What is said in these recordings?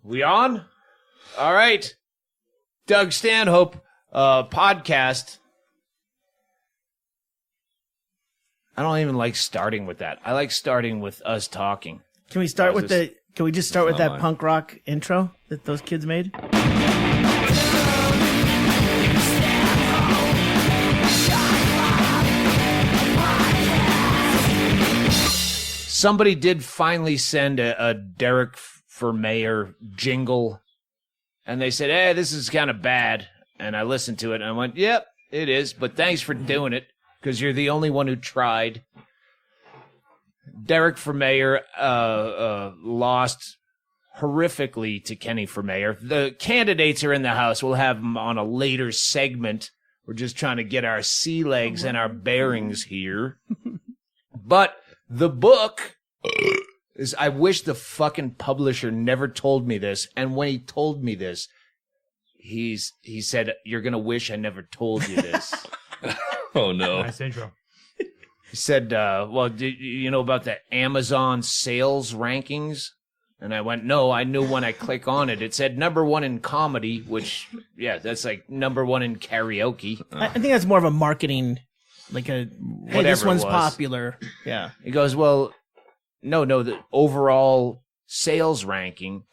We on? All right. Doug Stanhope, podcast. I don't even like starting with that. I like starting with us talking. Can we start with Can we just start with that punk rock intro that those kids made? Somebody did finally send a Derrick for mayor jingle, and they said, hey, this is kind of bad. And I listened to it, and I went, yep, it is, but thanks for doing it, because you're the only one who tried. Derrick for mayor lost horrifically to Kenny for mayor. The candidates are in the house. We'll have them on a later segment. We're just trying to get our sea legs and our bearings here. But the book is, I wish the fucking publisher never told me this. And when he told me this, he said, you're going to wish I never told you this. Oh, no. Nice intro. He said, well, do you know about the Amazon sales rankings? And I went, no, I knew when I click on it. It said #1 in comedy, which, yeah, that's like #1 in karaoke. I think that's more of a marketing, like hey, this one's popular. Yeah. He goes, well, no, the overall sales ranking.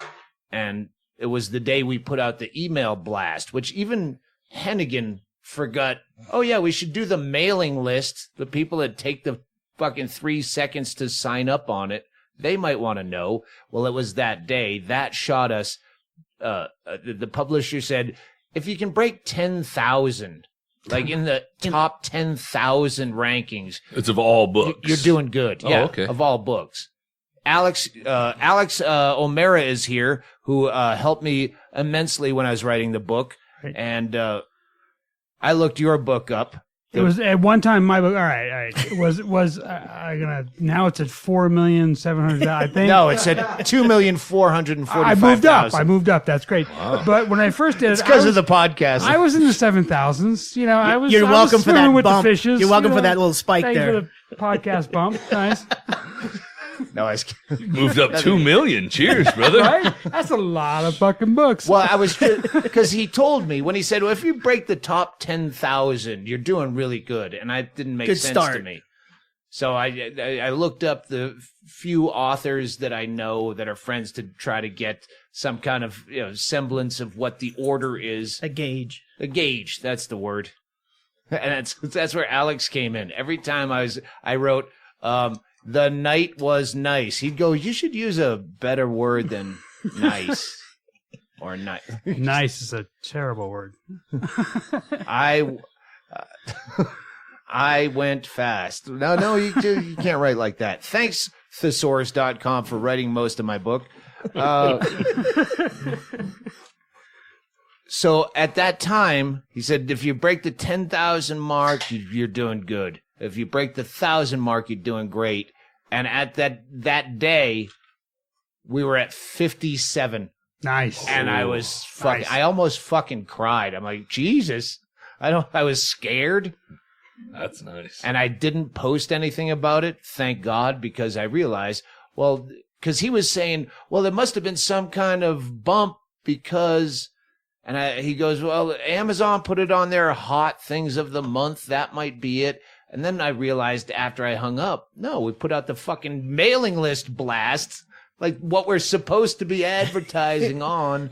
And it was the day we put out the email blast, which even Hennigan forgot, oh, yeah, we should do the mailing list. The people that take the fucking 3 seconds to sign up on it, they might want to know. Well, it was that day. That shot us. The publisher said, if you can break 10,000, like in the top 10,000 rankings. It's of all books. You're doing good. Yeah, okay. Of all books. Alex Omera is here, who helped me immensely when I was writing the book. Right. And I looked your book up. It was at one time my book. All right. It was now it's at 4,700,000. I think. No, it said 2,445,000. I moved up. That's great. Wow. But when I first did it's because of the podcast. I was in the 7,000s. You know, You're welcome for that bump. The fishes, You're welcome for that little spike thank there. You for the podcast bump. Nice. No, I was moved up 2 million. Cheers, brother. Right? That's a lot of fucking books. Well, I was because he told me when he said, "Well, if you break the top 10,000, you're doing really good," and I didn't make sense to me. So I looked up the few authors that I know that are friends to try to get some kind of semblance of what the order is. A gauge. A gauge. That's the word. And that's where Alex came in. Every time I wrote. The night was nice. He'd go, you should use a better word than nice. Or nice. Nice is a terrible word. I went fast. No, you can't write like that. Thanks, thesaurus.com, for writing most of my book. So at that time, he said, if you break the 10,000 mark, you're doing good. If you break the 1,000 mark, you're doing great. And at that day, we were at 57. Nice. And I was fucking. Nice. I almost fucking cried. I'm like, Jesus. I was scared. That's nice. And I didn't post anything about it, thank God, because I realized, well, because he was saying, well, there must have been some kind of bump because. And he goes, well, Amazon put it on their hot things of the month. That might be it. And then I realized after I hung up, no, we put out the fucking mailing list blast, like what we're supposed to be advertising on.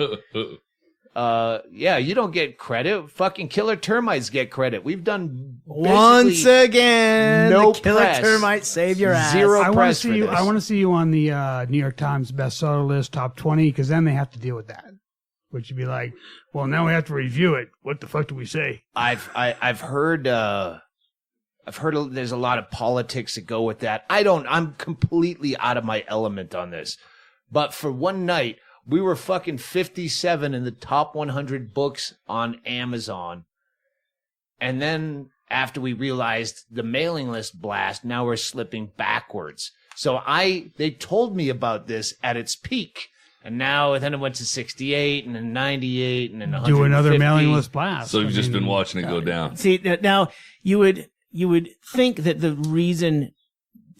Yeah, you don't get credit. Fucking Killer Termites get credit. We've done once again. No the Killer press. Termites save your ass. Zero I press for this. I want to see you on the New York Times bestseller list, top 20, because then they have to deal with that. Which would be like, well, now we have to review it. What the fuck do we say? I've heard there's a lot of politics that go with that. I'm completely out of my element on this. But for one night, we were fucking 57 in the top 100 books on Amazon. And then after we realized the mailing list blast, now we're slipping backwards. So they told me about this at its peak. And then it went to 68 and then 98 and then 150. Do another mailing list blast. So you've just been watching it go down. See, now you would think that the reason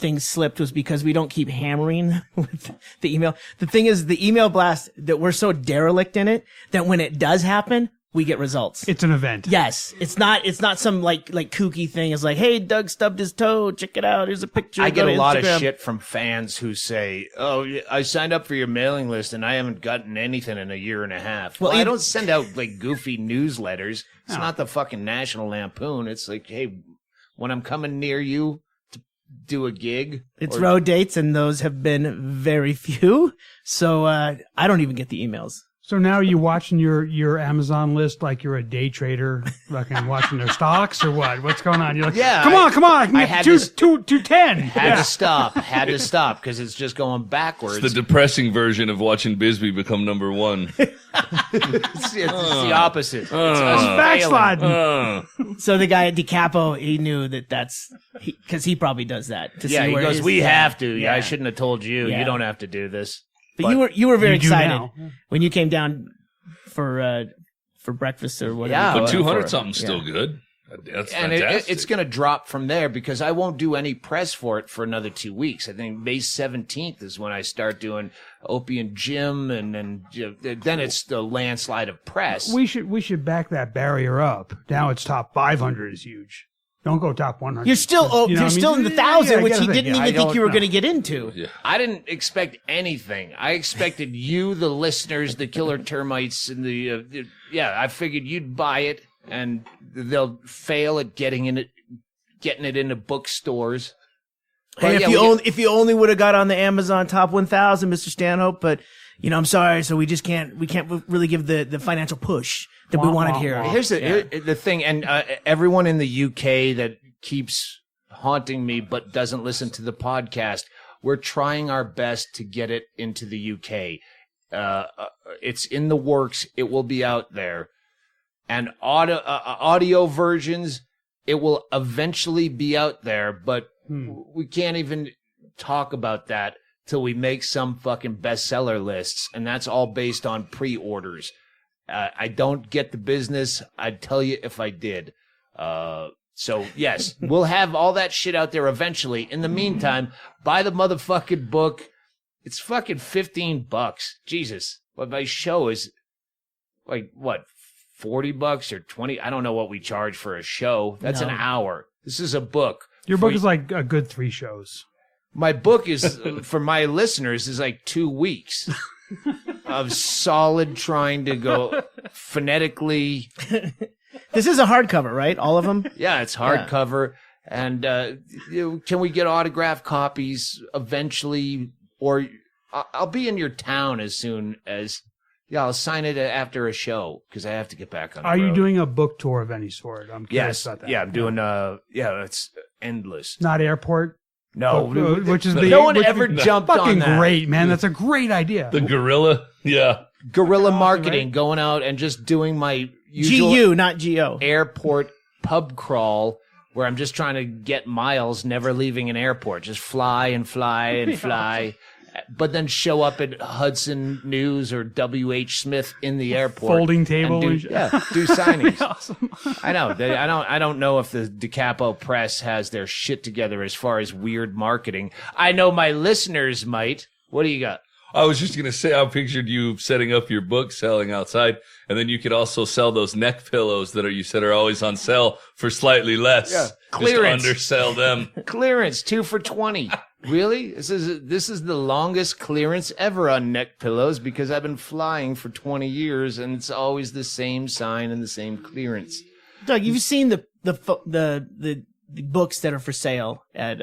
things slipped was because we don't keep hammering with the email. The thing is, the email blast, that we're so derelict in it that when it does happen, we get results. It's an event. Yes. It's not some like kooky thing. It's like, hey, Doug stubbed his toe. Check it out. Here's a picture. I get a lot Instagram. of shit from fans who say, oh, I signed up for your mailing list and I haven't gotten anything in a year and a half. Well, I don't send out like goofy newsletters. It's not the fucking National Lampoon. It's like, hey, when I'm coming near you to do a gig. It's road dates, and those have been very few. So I don't even get the emails. So now are you watching your Amazon list like you're a day trader, fucking watching their stocks or what? What's going on? You're like, yeah, come on, I can get 210. Had to stop because it's just going backwards. It's the depressing version of watching Bisbee become number one. It's the opposite. It's us backsliding. So the guy at DiCapo, he knew that's because he probably does that. To he see where goes, we have to. Yeah. I shouldn't have told you. Yeah. You don't have to do this. But you were very you do excited now. when you came down for breakfast or whatever. Yeah, But well, 200 something's still good. That's and fantastic. it's going to drop from there because I won't do any press for it for another 2 weeks. I think May 17th is when I start doing Opie and Jim, and then it's the landslide of press. We should back that barrier up. Now it's top 500 is huge. Don't go top 100. You're still You know you're still what I in the mean? 1,000, Yeah, which I he gotta didn't think. even think you were know. going to get into. Yeah. I didn't expect anything. I expected you, the listeners, the killer termites, and I figured you'd buy it, and they'll fail at getting it into bookstores. Hey, if you only would have got on the Amazon top 1,000, Mr. Stanhope, but I'm sorry, so we can't really give the financial push that we wanted here. Here's the thing, and everyone in the UK that keeps haunting me but doesn't listen to the podcast, we're trying our best to get it into the UK. It's in the works. It will be out there. And audio versions, it will eventually be out there, but we can't even talk about that till we make some fucking bestseller lists, and that's all based on pre-orders. I don't get the business. I'd tell you if I did. So, yes, we'll have all that shit out there eventually. In the meantime, buy the motherfucking book. It's fucking $15. Jesus. But my show is, like, what, $40 or 20? I don't know what we charge for a show. That's an hour. This is a book. Your book is like a good 3 shows. My book is, for my listeners, is like 2 weeks of solid trying to go phonetically. This is a hardcover, right? All of them? Yeah, it's hardcover. And can we get autographed copies eventually? Or I'll be in your town as soon as... Yeah, I'll sign it after a show because I have to get back on the road. Are you doing a book tour of any sort? I'm curious about that. Yeah, I'm doing, it's endless. Not airport? No, Which is no one ever jumped on fucking that. Great, man. That's a great idea. The gorilla. Yeah. Guerrilla marketing, going out and just doing my usual GU, not GO. airport pub crawl where I'm just trying to get miles, never leaving an airport. Just fly and fly and fly. But then show up at Hudson News or W.H. Smith in the airport. Folding table. And do signings. Awesome. I know. I don't know if the DiCapo Press has their shit together as far as weird marketing. I know my listeners might. What do you got? I was just going to say, I pictured you setting up your book selling outside, and then you could also sell those neck pillows that you said are always on sale for slightly less. Yeah. Clearance. Just undersell them. Clearance, 2 for $20. Really? This is the longest clearance ever on neck pillows because I've been flying for 20 years and it's always the same sign and the same clearance. Doug, you've seen the books that are for sale at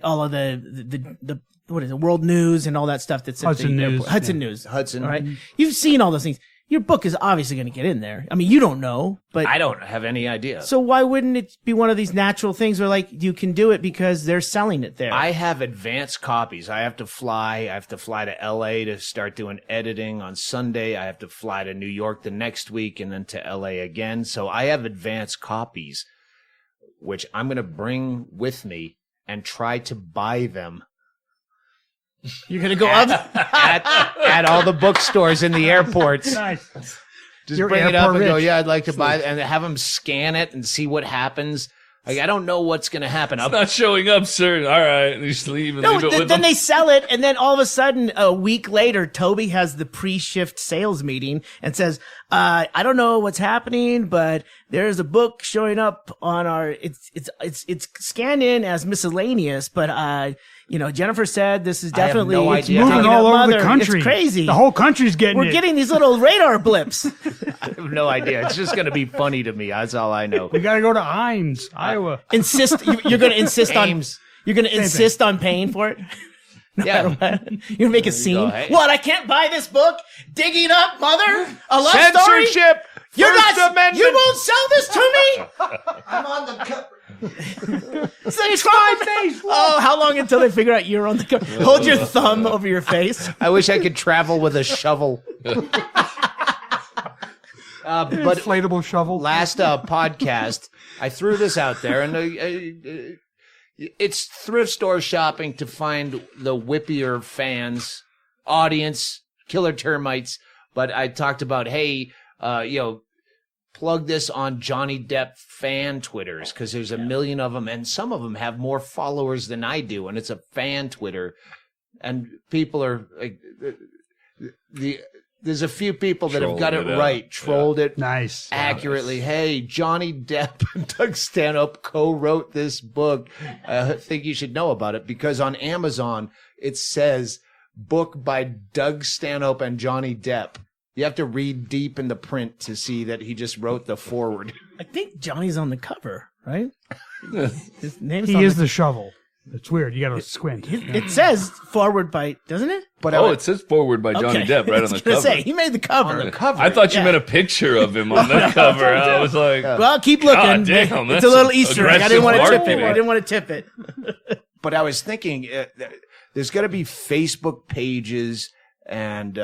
all of the what is it, World News and all that stuff that's at Hudson the News. airport. Hudson Yeah. News. Hudson. All right. You've seen all those things. Your book is obviously going to get in there. I mean, you don't know, but I don't have any idea. so why wouldn't it be one of these natural things where like you can do it because they're selling it there? I have advanced copies. I have to fly to LA to start doing editing on Sunday. I have to fly to New York the next week and then to LA again. So I have advanced copies, which I'm going to bring with me and try to buy them You're going to go up? at all the bookstores in the airports. Nice. Just You're bring it up airport and go, rich. yeah, I'd like to buy it, and have them scan it and see what happens. Like, I don't know what's going to happen. It's not showing up, sir. All right. And you just leave and No, leave it with then them. they sell it, and then all of a sudden, a week later, Toby has the pre-shift sales meeting and says, I don't know what's happening, but there's a book showing up on our, it's scanned in as miscellaneous, but, Jennifer said this is definitely, no it's idea. moving Moving all over the Mother. country. It's crazy. The whole country's getting We're it. getting these little radar blips. I have no idea. It's just going to be funny to me. That's all I know. We got to go to Ames, Iowa. You're going to insist Ames. you're going to insist on paying for it? Yeah. You're going to make a scene. hey. What? I can't buy this book? Digging up Mother? A love story? Censorship. You're First not. Amendment. You won't sell this to me. I'm on the cover. It's my face. Oh, how long until they figure out you're on the cover? Hold your thumb over your face. I wish I could travel with a shovel. But Inflatable shovel. last podcast, I threw this out there, and it's thrift store shopping to find the whippier fans, audience, killer termites. But I talked about, hey, plug this on Johnny Depp fan Twitters, because there's a million of them, and some of them have more followers than I do, and it's a fan Twitter, and people are like, there's a few people that have got it right, trolled it Nice. accurately. Hey, Johnny Depp and Doug Stanhope co-wrote this book. I think you should know about it, because on Amazon it says book by Doug Stanhope and Johnny Depp. You have to read deep in the print to see that he just wrote the foreword. I think Johnny's on the cover, right? His name's He on is the shovel. It's weird. You got to squint. It says forward by, doesn't it? But it says forward by Johnny Depp right on the cover. Say, he made the cover. on the cover. I thought you Yeah. meant a picture of him on the cover. I was like, Well, keep looking. God damn, It's that's a little Easter egg. I didn't want to aggressive tip it. marketing. I didn't want to tip it. But I was thinking, there's got to be Facebook pages and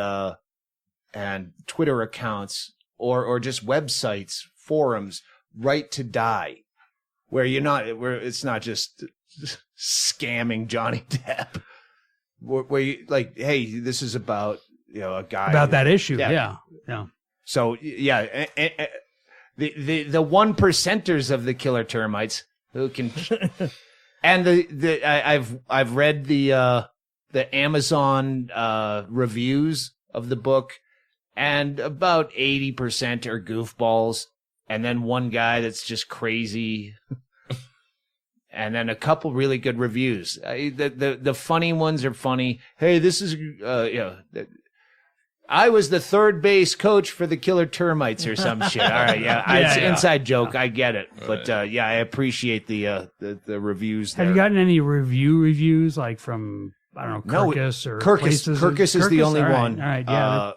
Twitter accounts or just websites, forums, Right to Die, where it's not just scamming Johnny Depp, where you like, hey, this is about a guy About that issue. Yeah. Yeah. So yeah, the one percenters of the killer termites who can, and I've read the Amazon reviews of the book, and about 80% are goofballs, and then one guy that's just crazy, and then a couple really good reviews. The funny ones are funny. Hey, this is I was the third base coach for the killer termites or some shit. All right, it's an inside joke. I get it, but I appreciate the reviews there. Have you gotten any reviews like from, I don't know, Kirkus or places? Kirkus is the only All right, one. All right, yeah.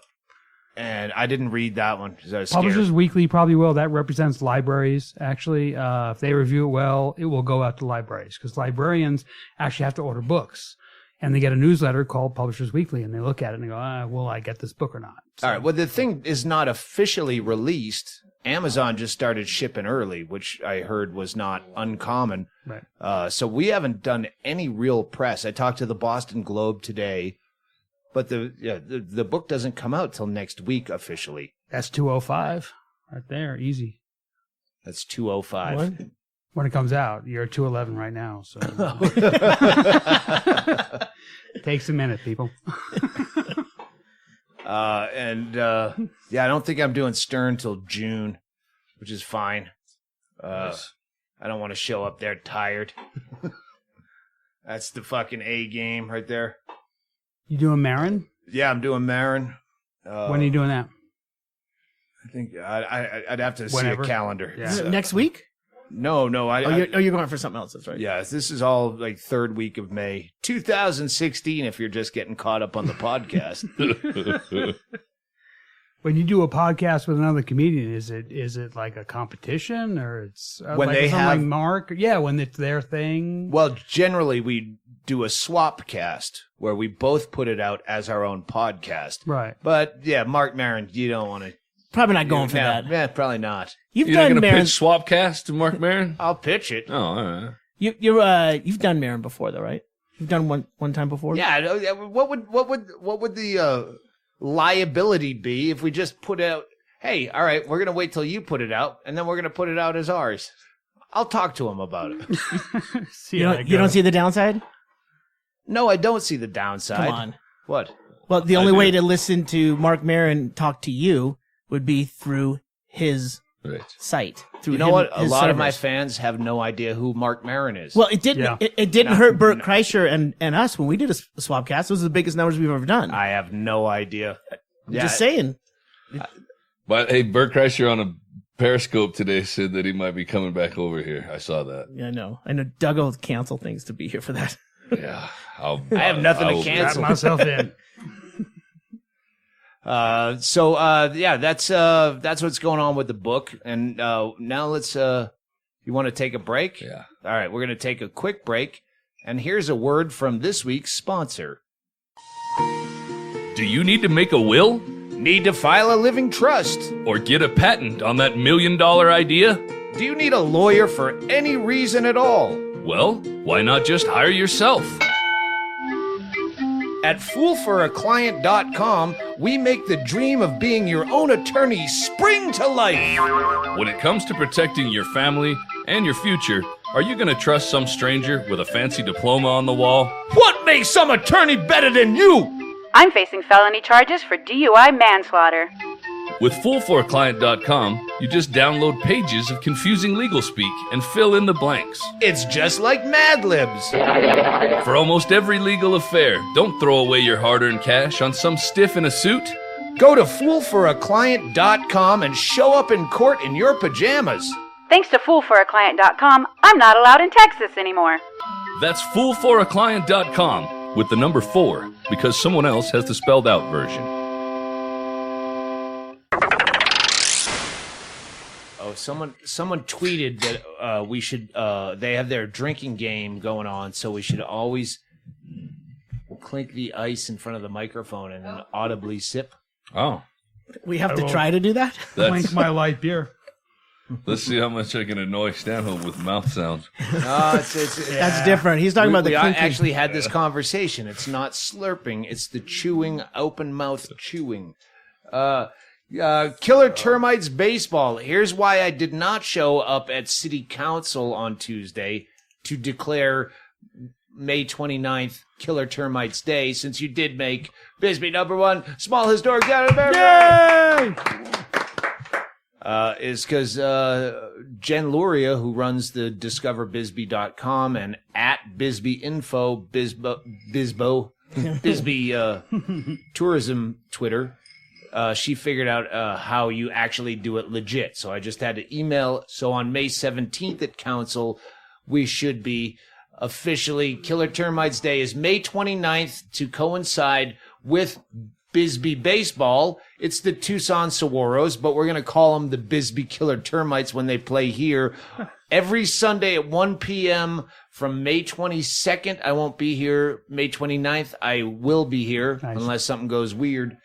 And I didn't read that one because I was scared. Publishers Weekly probably will. That represents libraries, actually. If they review it well, it will go out to libraries, because librarians actually have to order books. And they get a newsletter called Publishers Weekly, and they look at it and they go, will I get this book or not? So, All right. Well, the thing is not officially released. Amazon just started shipping early, which I heard was not uncommon. Right. So we haven't done any real press. I talked to the Boston Globe today, but the book doesn't come out till next week officially. That's 205 right there. Easy. That's 205. What? When it comes out, you're at 211 right now. So it takes a minute, people. I don't think I'm doing Stern till June, which is fine. Nice. I don't want to show up there tired. That's the fucking A game right there. You doing Marin? Yeah, I'm doing Marin. When are you doing that? I think I'd have to Whenever. see a calendar. Yeah. Is it next week? No. You're going for something else. That's right. Yeah, this is all like third week of May, 2016. If you're just getting caught up on the podcast. When you do a podcast with another comedian, is it like a competition, or it's When they have- like Mark? Yeah, when it's their thing. Well, generally we do a swap cast where we both put it out as our own podcast. Right. But yeah, Mark Maron, you don't want to. Probably not going for that. Yeah, probably not. You've You're not done going to Marin. pitch Swapcast to Mark Maron? I'll pitch it. Oh, all right. You've done Marin before, though, right? You've done one time before. Yeah. What would the liability be if we just put out? Hey, all right, we're gonna wait till you put it out, and then we're gonna put it out as ours. I'll talk to him about it. You don't see the downside? No, I don't see the downside. Come on. What? Well, the only way to listen to Mark Maron talk to you would be through his site. Through you know what? A his lot servers. of my fans have no idea who Mark Maron is. Well, it didn't. Yeah. It didn't hurt Bert Kreischer and us when we did a Swapcast. Those are the biggest numbers we've ever done. I have no idea. Just saying. But hey, Bert Kreischer on a Periscope today said that he might be coming back over here. I saw that. Yeah, I know. Doug will cancel things to be here for that. Yeah. I have nothing to cancel. Wrap myself in. That's what's going on with the book. And now let's you want to take a break? Yeah. All right, we're going to take a quick break. And here's a word from this week's sponsor. Do you need to make a will? Need to file a living trust? Or get a patent on that $1 million idea? Do you need a lawyer for any reason at all? Well, why not just hire yourself? At foolforaclient.com, we make the dream of being your own attorney spring to life. When it comes to protecting your family and your future, are you going to trust some stranger with a fancy diploma on the wall? What makes some attorney better than you? I'm facing felony charges for DUI manslaughter. With foolforaclient.com, you just download pages of confusing legal speak and fill in the blanks. It's just like Mad Libs. For almost every legal affair, don't throw away your hard-earned cash on some stiff in a suit. Go to foolforaclient.com and show up in court in your pajamas. Thanks to foolforaclient.com, I'm not allowed in Texas anymore. That's foolforaclient.com with the number 4, because someone else has the spelled out version. Oh, someone tweeted that we should they have their drinking game going on, so we should always clink the ice in front of the microphone and then audibly sip. Oh. We have to try to do that? Clink my light beer. Let's see how much I can annoy Stanhope with mouth sounds. That's different. He's talking about the we clinking. actually had this conversation. It's not slurping. It's the chewing, open mouth chewing. Killer Termites Baseball. Here's why I did not show up at City Council on Tuesday to declare May 29th Killer Termites Day, since you did make Bisbee #1 small historic town in America. Yay! Is because Jen Luria, who runs the discoverbisbee.com and at Bisbee Info, Bisbee Tourism Twitter, she figured out how you actually do it legit. So I just had to email. So on May 17th at Council, we should be officially, Killer Termites Day is May 29th to coincide with Bisbee Baseball. It's the Tucson Saguaros, but we're going to call them the Bisbee Killer Termites when they play here. Every Sunday at 1 p.m. from May 22nd. I won't be here. May 29th, I will be here, unless something goes weird.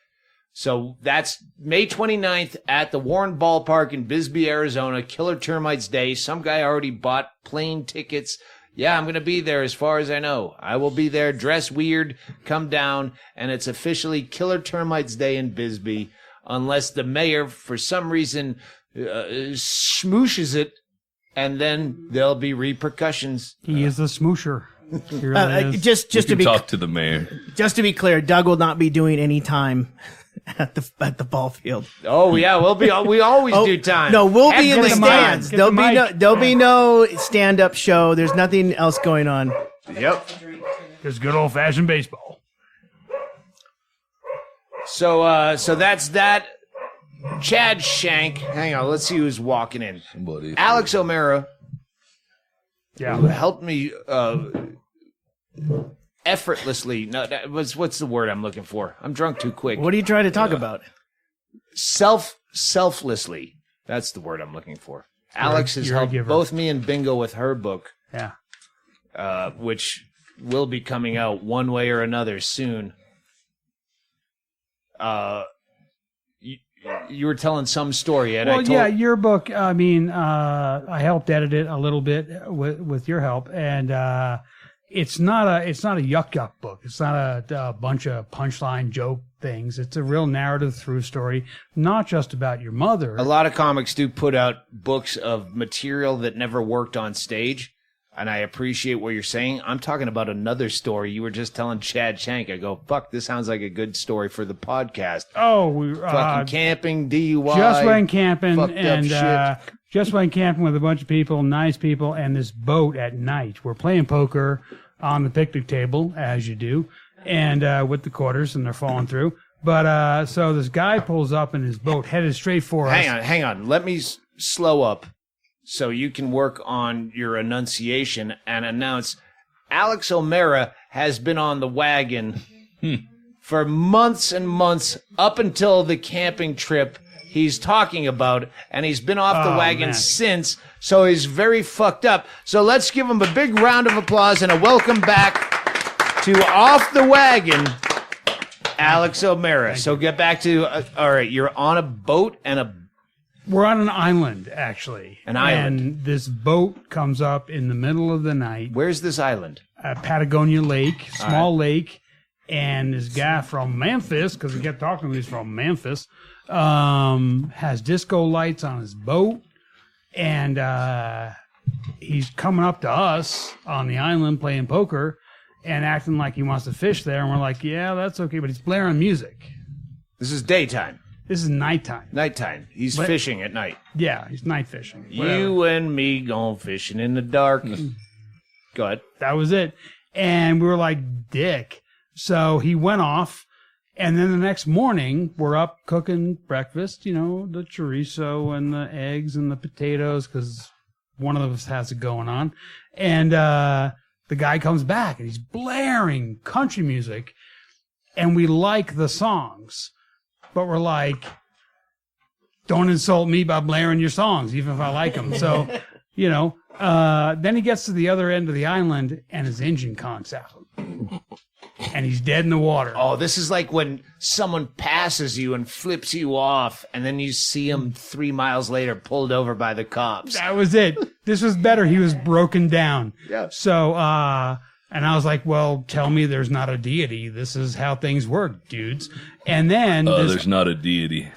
So that's May 29th at the Warren Ballpark in Bisbee, Arizona, Killer Termites Day. Some guy already bought plane tickets. Yeah, I'm going to be there as far as I know. I will be there, dress weird, come down, and it's officially Killer Termites Day in Bisbee, unless the mayor, for some reason, smooshes it, and then there'll be repercussions. He is a smoosher. He really is. Just to be talk to the mayor. Just to be clear, Doug will not be doing any time at the ball field. Oh yeah, we always do time. No, we'll be in the Heckling stands. time. There'll be no stand-up show. There's nothing else going on. Yep. It's good old-fashioned baseball. So that's that. Chad Shank. Hang on, let's see who's walking in. Somebody. Alex Omera. Yeah. Who helped me effortlessly. No, what's the word I'm looking for? I'm drunk too quick. What are you trying to talk about? Selflessly. That's the word I'm looking for. Alex has helped both me and Bingo with her book. Yeah. Which will be coming out one way or another soon. You were telling some story, Ed. Well, yeah, your book. I mean, I helped edit it a little bit with your help, and it's not a yuck book. It's not a bunch of punchline joke things. It's a real narrative through story, not just about your mother. A lot of comics do put out books of material that never worked on stage, and I appreciate what you're saying. I'm talking about another story. You were just telling Chad Shank. I go, fuck, this sounds like a good story for the podcast. Oh, we fucking camping, DUI. Just went camping and just went camping with a bunch of people, nice people, and this boat at night. We're playing poker on the picnic table, as you do, and with the quarters, and they're falling through. But so this guy pulls up in his boat, headed straight for us. Hang on. Let me slow up so you can work on your enunciation and announce Alex Omera has been on the wagon for months and months up until the camping trip he's talking about, and he's been off the wagon since, so he's very fucked up. So let's give him a big round of applause and a welcome back to Off the Wagon, Alex Omera. So get back to, all right, you're on a boat and we're on an island, actually. An island. And this boat comes up in the middle of the night. Where's this island? Patagonia Lake, small lake. And this guy from Memphis, because we kept talking to him, he's from Memphis, has disco lights on his boat. And he's coming up to us on the island playing poker and acting like he wants to fish there. And we're like, yeah, that's okay. But he's blaring music. This is daytime. This is nighttime. Nighttime. He's fishing at night. Yeah, he's night fishing. You and me going fishing in the dark. Go ahead. That was it. And we were like, dick. So he went off. And then the next morning, we're up cooking breakfast, you know, the chorizo and the eggs and the potatoes, because one of us has it going on. And the guy comes back and he's blaring country music. And we like the songs. But we're like, don't insult me by blaring your songs, even if I like them. So, you know, then he gets to the other end of the island and his engine conks out. And he's dead in the water. Oh, this is like when someone passes you and flips you off, and then you see him 3 miles later pulled over by the cops. That was it. This was better. He was broken down. Yeah. So, and I was like, well, tell me there's not a deity. This is how things work, dudes. And then... there's not a deity.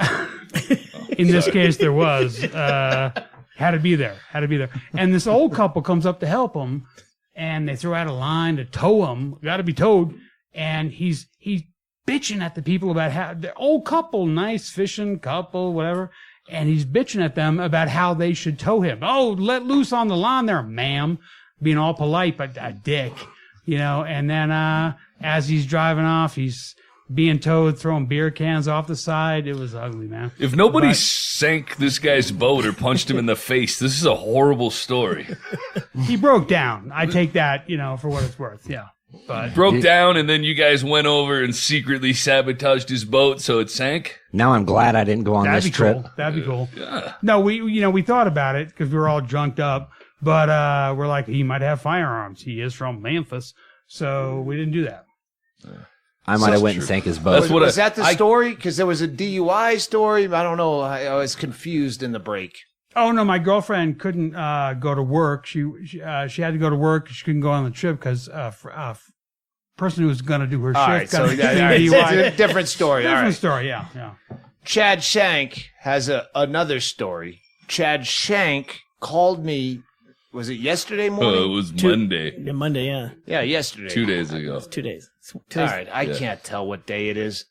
In this case, there was. Had to be there. And this old couple comes up to help him, and they throw out a line to tow him. Got to be towed. And he's bitching at the people about how... The old couple, nice fishing couple, whatever. And he's bitching at them about how they should tow him. Oh, let loose on the lawn there, ma'am. Being all polite, but a dick. You know, and then as he's driving off, he's being towed, throwing beer cans off the side. It was ugly, man. If nobody sank this guy's boat or punched him in the face, this is a horrible story. He broke down. I take that, you know, for what it's worth. Yeah. But broke down, and then you guys went over and secretly sabotaged his boat so it sank? Now I'm glad I didn't go on this trip. Cool. That'd be cool. No, we thought about it because we were all drunked up. But we're like, he might have firearms. He is from Memphis. So we didn't do that. I might have went and sank his boat. Was that the story? Because there was a DUI story. I don't know. I was confused in the break. Oh, no, my girlfriend couldn't go to work. She had to go to work. She couldn't go on the trip because person who was going to do her shift. All right, so DUI. it's a different story. Different story, yeah. Chad Shank has another story. Chad Shank called me. Was it yesterday morning? Oh, it was Monday. Yeah, Monday, yeah. Yeah, yesterday. 2 days ago. 2 days. All right, I can't tell what day it is.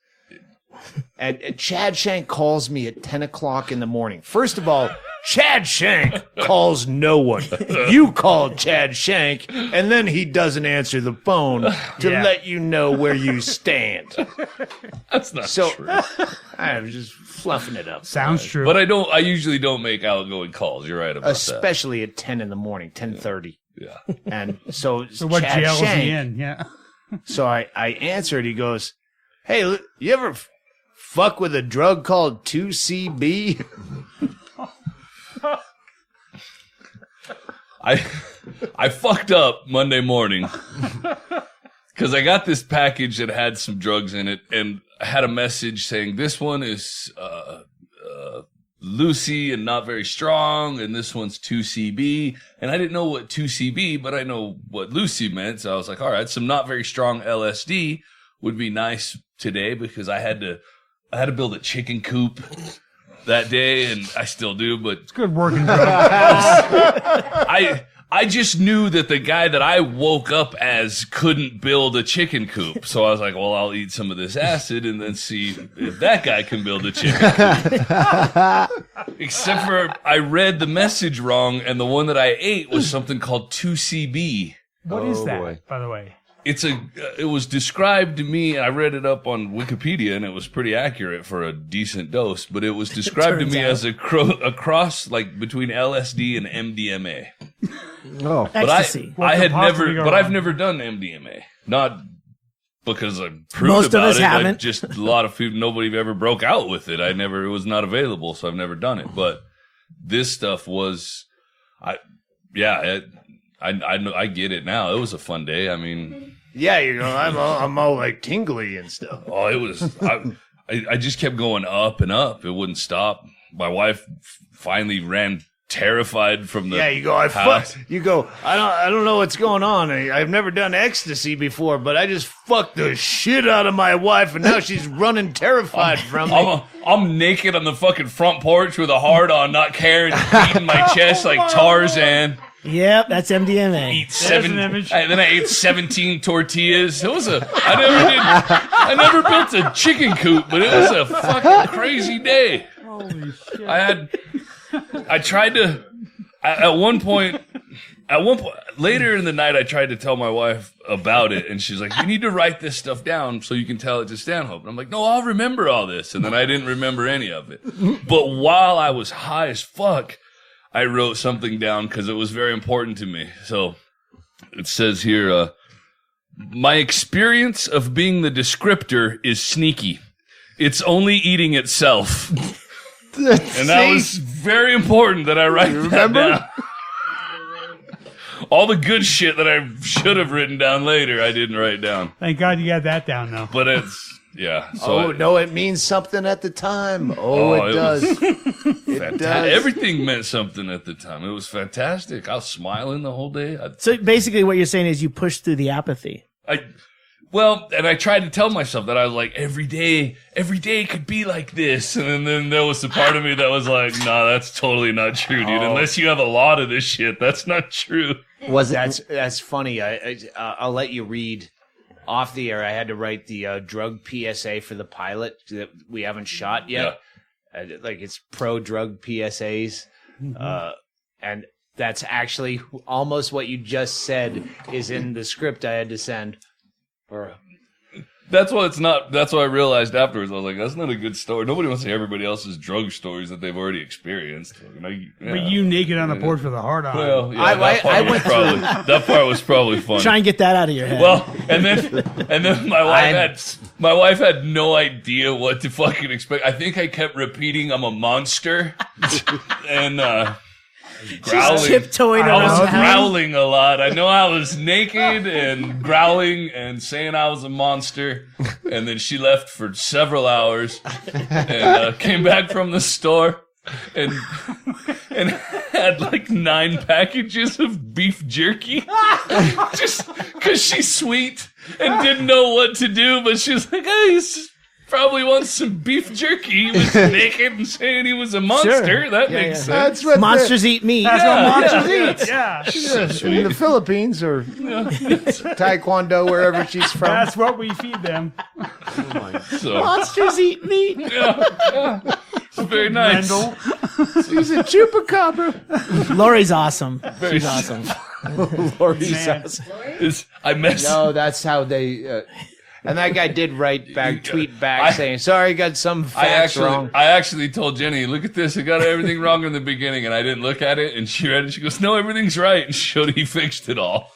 And Chad Shank calls me at 10 o'clock in the morning. First of all, Chad Shank calls no one. You called Chad Shank, and then he doesn't answer the phone to let you know where you stand. That's not true. I'm just fluffing it up. Sounds true. But I usually don't make outgoing calls. You're right about Especially at 10 in the morning, 10:30. Yeah. And so what Chad jail is Shank, he in? Yeah. So I answered. He goes, "Hey, you ever fuck with a drug called 2CB?" I fucked up Monday morning because I got this package that had some drugs in it, and I had a message saying this one is Lucy and not very strong, and this one's 2CB. And I didn't know what 2CB, but I know what Lucy meant. So I was like, all right, some not very strong LSD would be nice today because I had to build a chicken coop that day, and I still do, but It's good working drug. I just knew that the guy that I woke up as couldn't build a chicken coop. So I was like, well, I'll eat some of this acid and then see if that guy can build a chicken coop. Except for I read the message wrong, and the one that I ate was something called 2CB. What is that, boy. by the way? It was described to me, I read it up on Wikipedia, and it was pretty accurate for a decent dose, but it was described to me as a cross like between LSD and MDMA. Oh, But Ecstasy. I've never done MDMA. Not because I'm proved Most of about us it. haven't. Just a lot of people, nobody ever broke out with it. It was not available, so I've never done it. But this stuff was, I get it now. It was a fun day. I mean, Yeah, I'm all like tingly and stuff. oh, it was. I just kept going up and up. It wouldn't stop. My wife finally ran terrified from the. Yeah, you go. You go. I don't know what's going on. I've never done ecstasy before, but I just fucked the shit out of my wife, and now she's running terrified from me. I'm naked on the fucking front porch with a hard on, not caring, beating my chest like Tarzan. Yep, that's MDMA. Then I ate 17 tortillas. I never built a chicken coop, but it was a fucking crazy day. Holy shit. I tried to, at one point, later in the night, I tried to tell my wife about it, and she's like, you need to write this stuff down so you can tell it to Stanhope. And I'm like, no, I'll remember all this. And then I didn't remember any of it. But while I was high as fuck, I wrote something down because it was very important to me. So it says here, my experience of being the descriptor is sneaky. It's only eating itself. And that was very important that I write that down. All the good shit that I should have written down later, I didn't write down. Thank God you got that down, though. But yeah. So no, it means something at the time. It does. It does. Everything meant something at the time. It was fantastic. I was smiling the whole day. So basically what you're saying is you push through the apathy. And I tried to tell myself that I was like, every day could be like this. And then there was a part of me that was like, nah, that's totally not true, dude. Unless you have a lot of this shit, that's not true. That's funny. I'll let you read off the air. I had to write the drug PSA for the pilot that we haven't shot yet. Yeah. It's pro-drug PSAs. And that's actually almost what you just said is in the script I had to send. That's why it's not. That's why I realized afterwards. I was like, "That's not a good story. Nobody wants to hear everybody else's drug stories that they've already experienced." But you naked on the porch with a hard on. Well, yeah, that part was probably fun. Try and get that out of your head. Well, and then my wife had no idea what to fucking expect. I think I kept repeating, "I'm a monster," and growling. She's tiptoeing around. I was growling a lot. I know I was naked and growling and saying I was a monster. And then she left for several hours and came back from the store and had like 9 packages of beef jerky. Just because she's sweet and didn't know what to do, but she was like, hey, probably wants some beef jerky. He was naked and saying he was a monster. Sure. That makes sense. That's what monsters eat meat. That's what monsters eat. Yeah. In the Philippines or Taekwondo, wherever she's from. That's what we feed them. Monsters eat meat. It's very nice. She's a chupacabra. Lori's awesome. Very She's awesome. Lori's awesome. No, that's how they... and that guy did tweet back saying, sorry, got some facts wrong. I actually told Jenny, look at this. I got everything wrong in the beginning, and I didn't look at it. And she read it. She goes, no, everything's right. And she showed he fixed it all.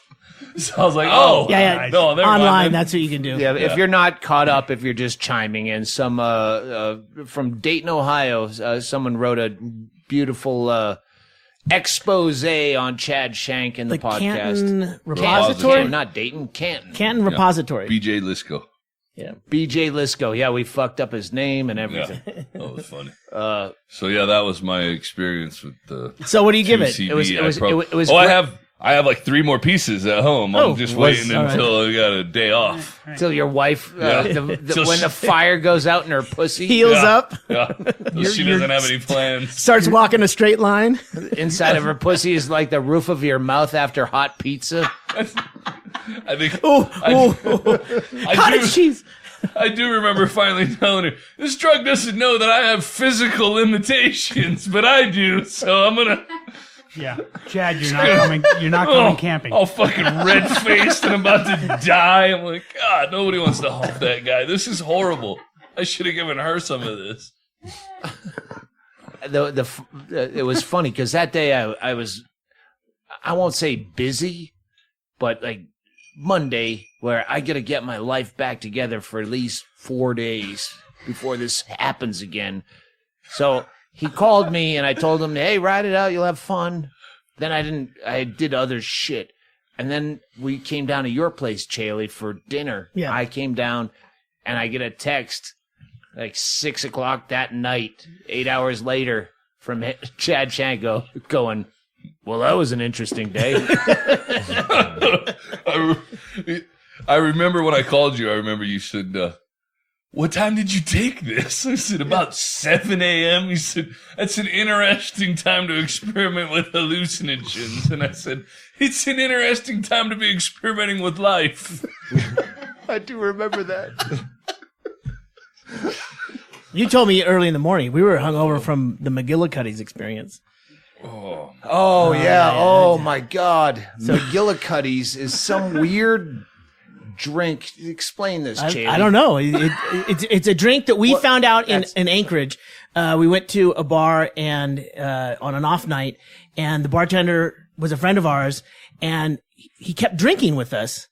So I was like, yeah. No, never online, mind. that's what you can do. Yeah, if you're not caught up, if you're just chiming in, some from Dayton, Ohio, someone wrote a beautiful expose on Chad Shank in the podcast. Canton Repository? Not Dayton, Canton. Canton Repository. BJ Lisco. Yeah. BJ Lisco. Yeah, we fucked up his name and everything. Yeah, that was funny. So yeah, that was my experience with the. So what do you give it? It was I have like 3 more pieces at home. I'm just waiting until I got a day off. Till your wife, when the fire goes out in her pussy, Heals up. Yeah, she doesn't have any plans. Starts walking a straight line. Inside of her pussy is like the roof of your mouth after hot pizza. I think. Cottage cheese. I do remember finally telling her, this drug doesn't know that I have physical limitations, but I do, so I'm gonna. Yeah, Chad, you're not coming. You're not going camping. All fucking red faced and about to die. I'm like, God, nobody wants to help that guy. This is horrible. I should have given her some of this. It was funny because that day I won't say busy, but like Monday, where I got to get my life back together for at least 4 days before this happens again. So he called me and I told him, hey, ride it out. You'll have fun. Then I did other shit. And then we came down to your place, Chaille, for dinner. Yeah. I came down and I get a text like 6 o'clock that night, 8 hours later from Chad Shanko going, well, that was an interesting day. I remember when I called you, I remember you said, what time did you take this? I said, about 7 a.m. You said, that's an interesting time to experiment with hallucinogens. And I said, it's an interesting time to be experimenting with life. I do remember that. You told me early in the morning. We were hungover from the McGillicuddy's experience. Oh yeah. Oh, my God. McGillicuddy's is some weird drink. Explain this, Chaille. I don't know. It's a drink that we found out in Anchorage. We went to a bar and on an off night, and the bartender was a friend of ours, and he kept drinking with us.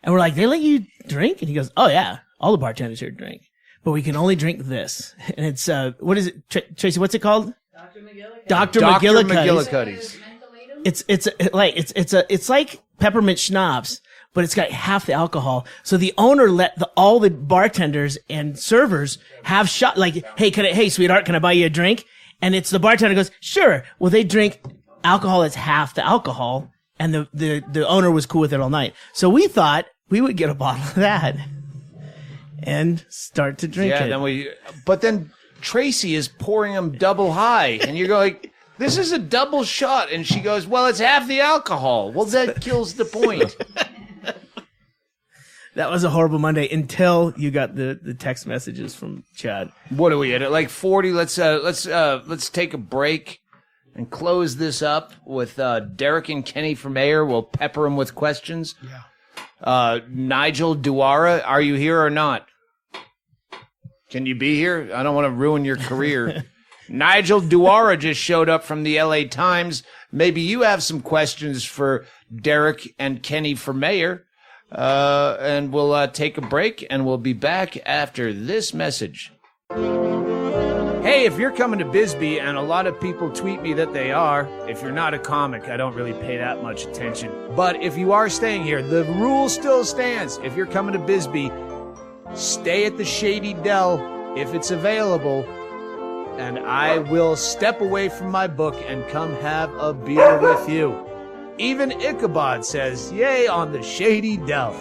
And we're like, they let you drink? And he goes, oh yeah, all the bartenders here drink, but we can only drink this. And it's what is it, Tracy? What's it called? Dr. McGillicuddy's. It's like peppermint schnapps, but it's got half the alcohol. So the owner let all the bartenders and servers have shot, like, hey, sweetheart, can I buy you a drink? And it's the bartender goes, sure. Well, they drink alcohol that's half the alcohol, and the owner was cool with it all night. So we thought we would get a bottle of that and start to drink it. But then Tracy is pouring them double high, and you're going, this is a double shot. And she goes, well, it's half the alcohol. Well, that kills the point. That was a horrible Monday until you got the text messages from Chad. What are we at? Like 40. Let's take a break and close this up with Derrick and Kenny from Mayor. We'll pepper them with questions. Yeah. Nigel Duara, are you here or not? Can you be here? I don't want to ruin your career. Nigel Duara just showed up from the LA Times. Maybe you have some questions for Derrick and Kenny for Mayor. And we'll take a break, and we'll be back after this message. Hey, if you're coming to Bisbee, and a lot of people tweet me that they are, if you're not a comic, I don't really pay that much attention. But if you are staying here, the rule still stands. If you're coming to Bisbee, stay at the Shady Dell if it's available, and I will step away from my book and come have a beer with you. Even Ichabod says, yay on the Shady Dell.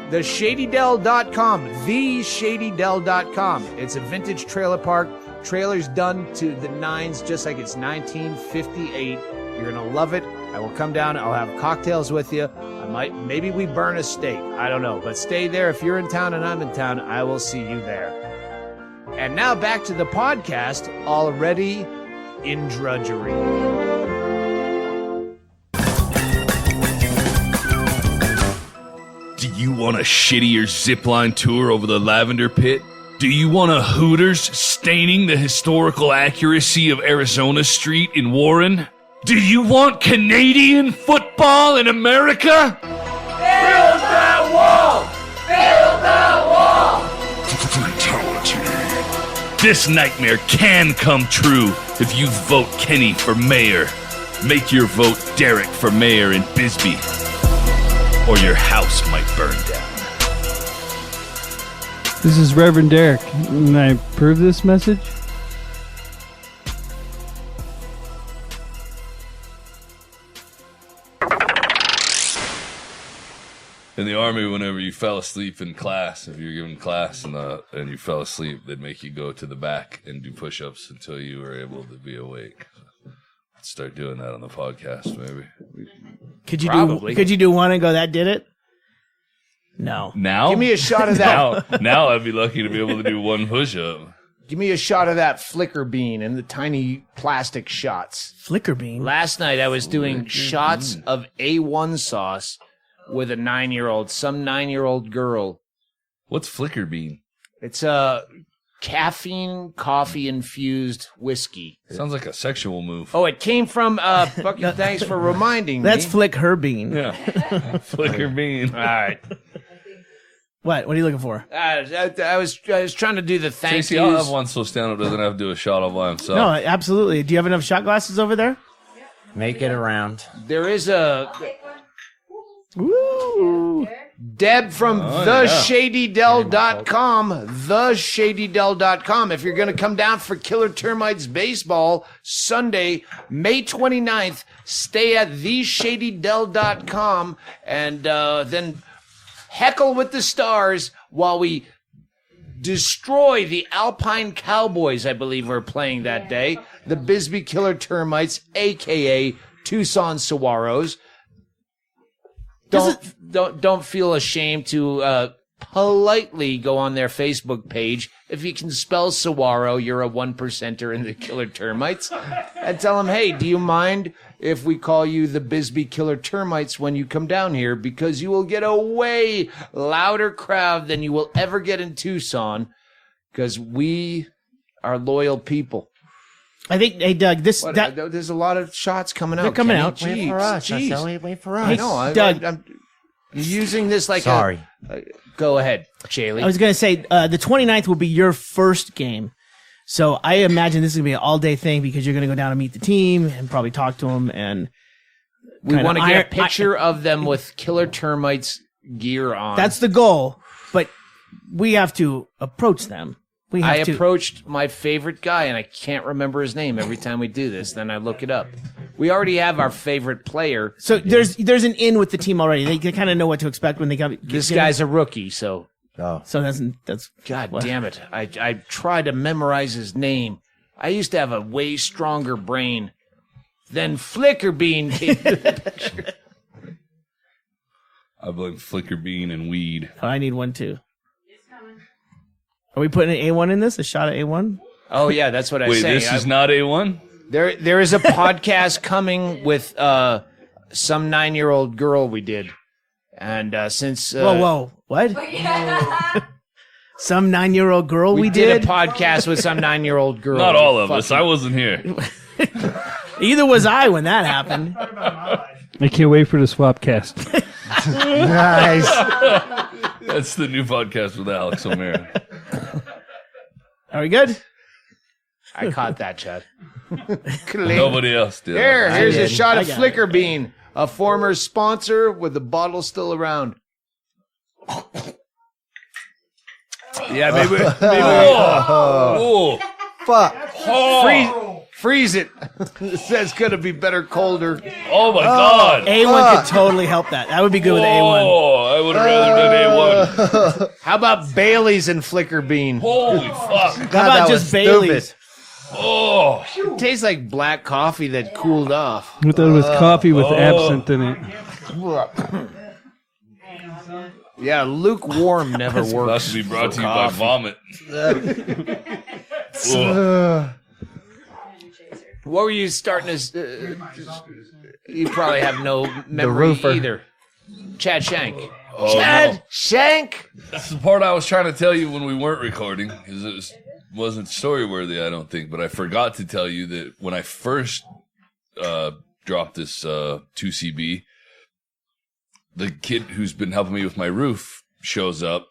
TheShadyDell.com, TheShadyDell.com. It's a vintage trailer park. Trailers done to the nines just like it's 1958. You're going to love it. I will come down. I'll have cocktails with you. Maybe we burn a steak. I don't know. But stay there. If you're in town and I'm in town, I will see you there. And now back to the podcast, already in drudgery. Do you want a shittier zipline tour over the Lavender Pit? Do you want a Hooters staining the historical accuracy of Arizona Street in Warren? Do you want Canadian football in America? Build that wall! Build that wall! Fatality. This nightmare can come true if you vote Kenny for mayor. Make your vote Derrick for mayor in Bisbee, or your house might burn down. This is Reverend Derrick. Can I approve this message? In the Army, whenever you fell asleep in class, if you were given class and you fell asleep, they'd make you go to the back and do push-ups until you were able to be awake. Let's start doing that on the podcast, maybe. Could you do one and go, that did it? No. Now? Give me a shot of that. Now I'd be lucky to be able to do one push-up. Give me a shot of that flicker bean and the tiny plastic shots. Flicker bean? Last night I was doing shots of A1 sauce with a 9-year-old, some 9-year-old girl. What's flicker bean? It's a caffeine coffee-infused whiskey. Sounds like a sexual move. Oh, it came from, fucking thanks for reminding me. That's Flick her bean. Yeah. Flicker bean. All right. What are you looking for? I was trying to do the thank Stacey, yous. I'll have one so Stanhope doesn't have to do a shot all by himself. No, absolutely. Do you have enough shot glasses over there? Make it around. There is a... Woo! Deb from theshadydell.com. Theshadydell.com. If you're going to come down for Killer Termites baseball Sunday, May 29th, stay at theshadydell.com and then heckle with the stars while we destroy the Alpine Cowboys, I believe we're playing that day. The Bisbee Killer Termites, a.k.a. Tucson Saguaros. Don't feel ashamed to politely go on their Facebook page. If you can spell saguaro, you're a 1%er in the Killer Termites. And tell them, hey, do you mind if we call you the Bisbee Killer Termites when you come down here? Because you will get a way louder crowd than you will ever get in Tucson. Because we are loyal people. I think, hey, Doug, there's a lot of shots coming out. They're coming out. Wait for us. I said, wait for us. Hey, Doug. I'm using this like Sorry. Go ahead, Chaille. I was going to say, the 29th will be your first game. So I imagine this is going to be an all-day thing because you're going to go down and meet the team and probably talk to them. And we want to get a picture of them with Killer Termites gear on. That's the goal. But we have to approach them. I approached my favorite guy, and I can't remember his name every time we do this. Then I look it up. We already have our favorite player. So there's an in with the team already. They kind of know what to expect when they come. This guy's a rookie, so. Oh. So that's God damn it. I tried to memorize his name. I used to have a way stronger brain. Then Flickerbean came to the picture. I blame Flicker bean and weed. Oh, I need one too. Are we putting an A1 in this? A shot of A1? Oh, yeah, that's what I was saying. Wait, this is not A1? There is a podcast coming with some 9-year-old girl we did. And since... Whoa. What? Some 9-year-old girl we did? a podcast with some 9-year-old girl. Not all of us. I wasn't here. Either was I when that happened. I can't wait for the Swapcast. Nice. That's the new podcast with Alex Omera. Are we good? I caught that, Chad. Nobody else did. Here's a shot of I got Flicker Bean, a former sponsor with the bottle still around. Yeah, maybe. Oh, Fuck. Freeze it. That's going to be better colder. oh my God. A1 could totally help that. That would be good with A1. Oh, I would have rather done A1. How about Bailey's and Flicker Bean? Holy fuck. How about just Bailey's? Oh. It tastes like black coffee that cooled off. I thought it was coffee with absinthe in it. Yeah, lukewarm never About works. to be brought to you by coffee. vomit. What were you starting to... you probably have no memory roofer. either. Chad Shank. Oh, Chad no. Shank! That's the part I was trying to tell you when we weren't recording, because it wasn't story worthy, I don't think. But I forgot to tell you that when I first dropped this 2CB, the kid who's been helping me with my roof shows up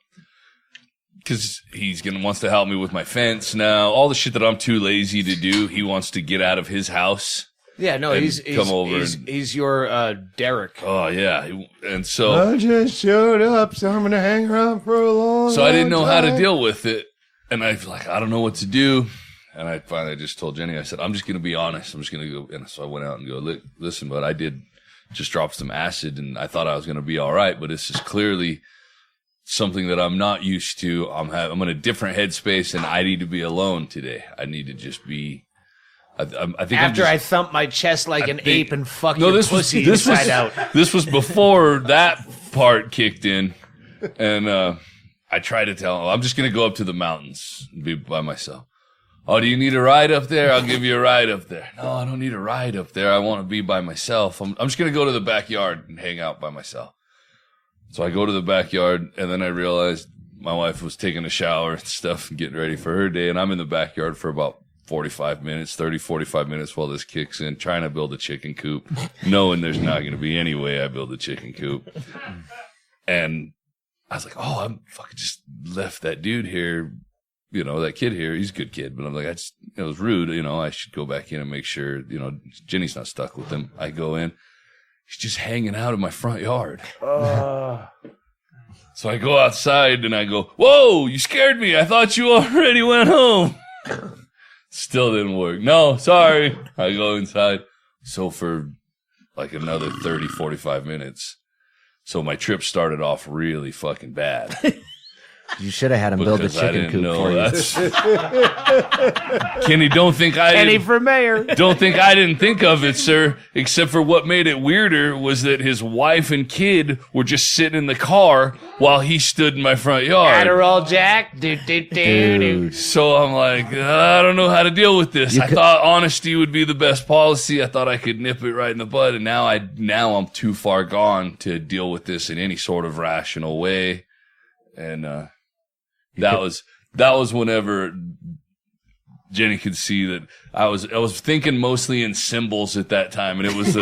because wants to help me with my fence now. All the shit that I'm too lazy to do, he wants to get out of his house. Yeah, no, and he's come over he's your Derrick. Oh yeah, and so I just showed up, so I'm gonna hang around for a long. So I didn't know how to time. deal with it. And I was like, I don't know what to do. And I finally just told Jenny, I said, I'm just going to be honest. I'm just going to go. And so I went out and go, listen, but I did just drop some acid and I thought I was going to be all right. But this is clearly something that I'm not used to. I'm in a different headspace and I need to be alone today. I need to just be. I think After I thumped my chest like an ape and fucked your pussy inside out. This was before that part kicked in. And, I tried to tell him, I'm just going to go up to the mountains and be by myself. Oh, do you need a ride up there? I'll give you a ride up there. No, I don't need a ride up there. I want to be by myself. I'm just going to go to the backyard and hang out by myself. So I go to the backyard, and then I realized my wife was taking a shower and stuff and getting ready for her day, and I'm in the backyard for about 45 minutes while this kicks in, trying to build a chicken coop, knowing there's not going to be any way I build a chicken coop. And I was like, oh, I'm fucking just left that dude here, that kid here. He's a good kid, but I'm like, it was rude. I should go back in and make sure, Jenny's not stuck with him. I go in. He's just hanging out in my front yard. So I go outside and I go, whoa, you scared me. I thought you already went home. Still didn't work. No, sorry. I go inside. So for like another 30, 45 minutes. So my trip started off really fucking bad. You should have had him build a chicken coop for you. Kenny, don't think Kenny for mayor. Don't think I didn't think of it, sir. Except for what made it weirder was that his wife and kid were just sitting in the car while he stood in my front yard. Adderall Jack. Dude. So I'm like, I don't know how to deal with this. I thought honesty would be the best policy. I thought I could nip it right in the bud, and now I'm too far gone to deal with this in any sort of rational way. And that was whenever Jenny could see that I was thinking mostly in symbols at that time, and it was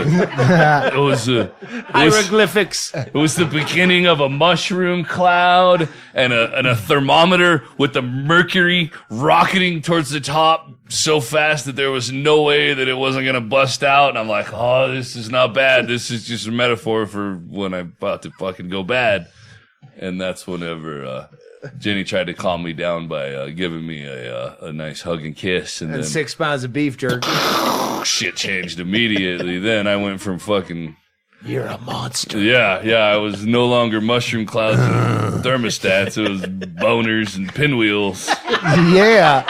hieroglyphics. It was the beginning of a mushroom cloud and a thermometer with the mercury rocketing towards the top so fast that there was no way that it wasn't going to bust out. And I'm like, oh, this is not bad. This is just a metaphor for when I'm about to fucking go bad. And that's whenever Jenny tried to calm me down by giving me a nice hug and kiss. And then 6 pounds of beef jerky. Shit changed immediately. Then I went from fucking... You're a monster. Yeah. I was no longer mushroom clouds and thermostats. It was boners and pinwheels. Yeah.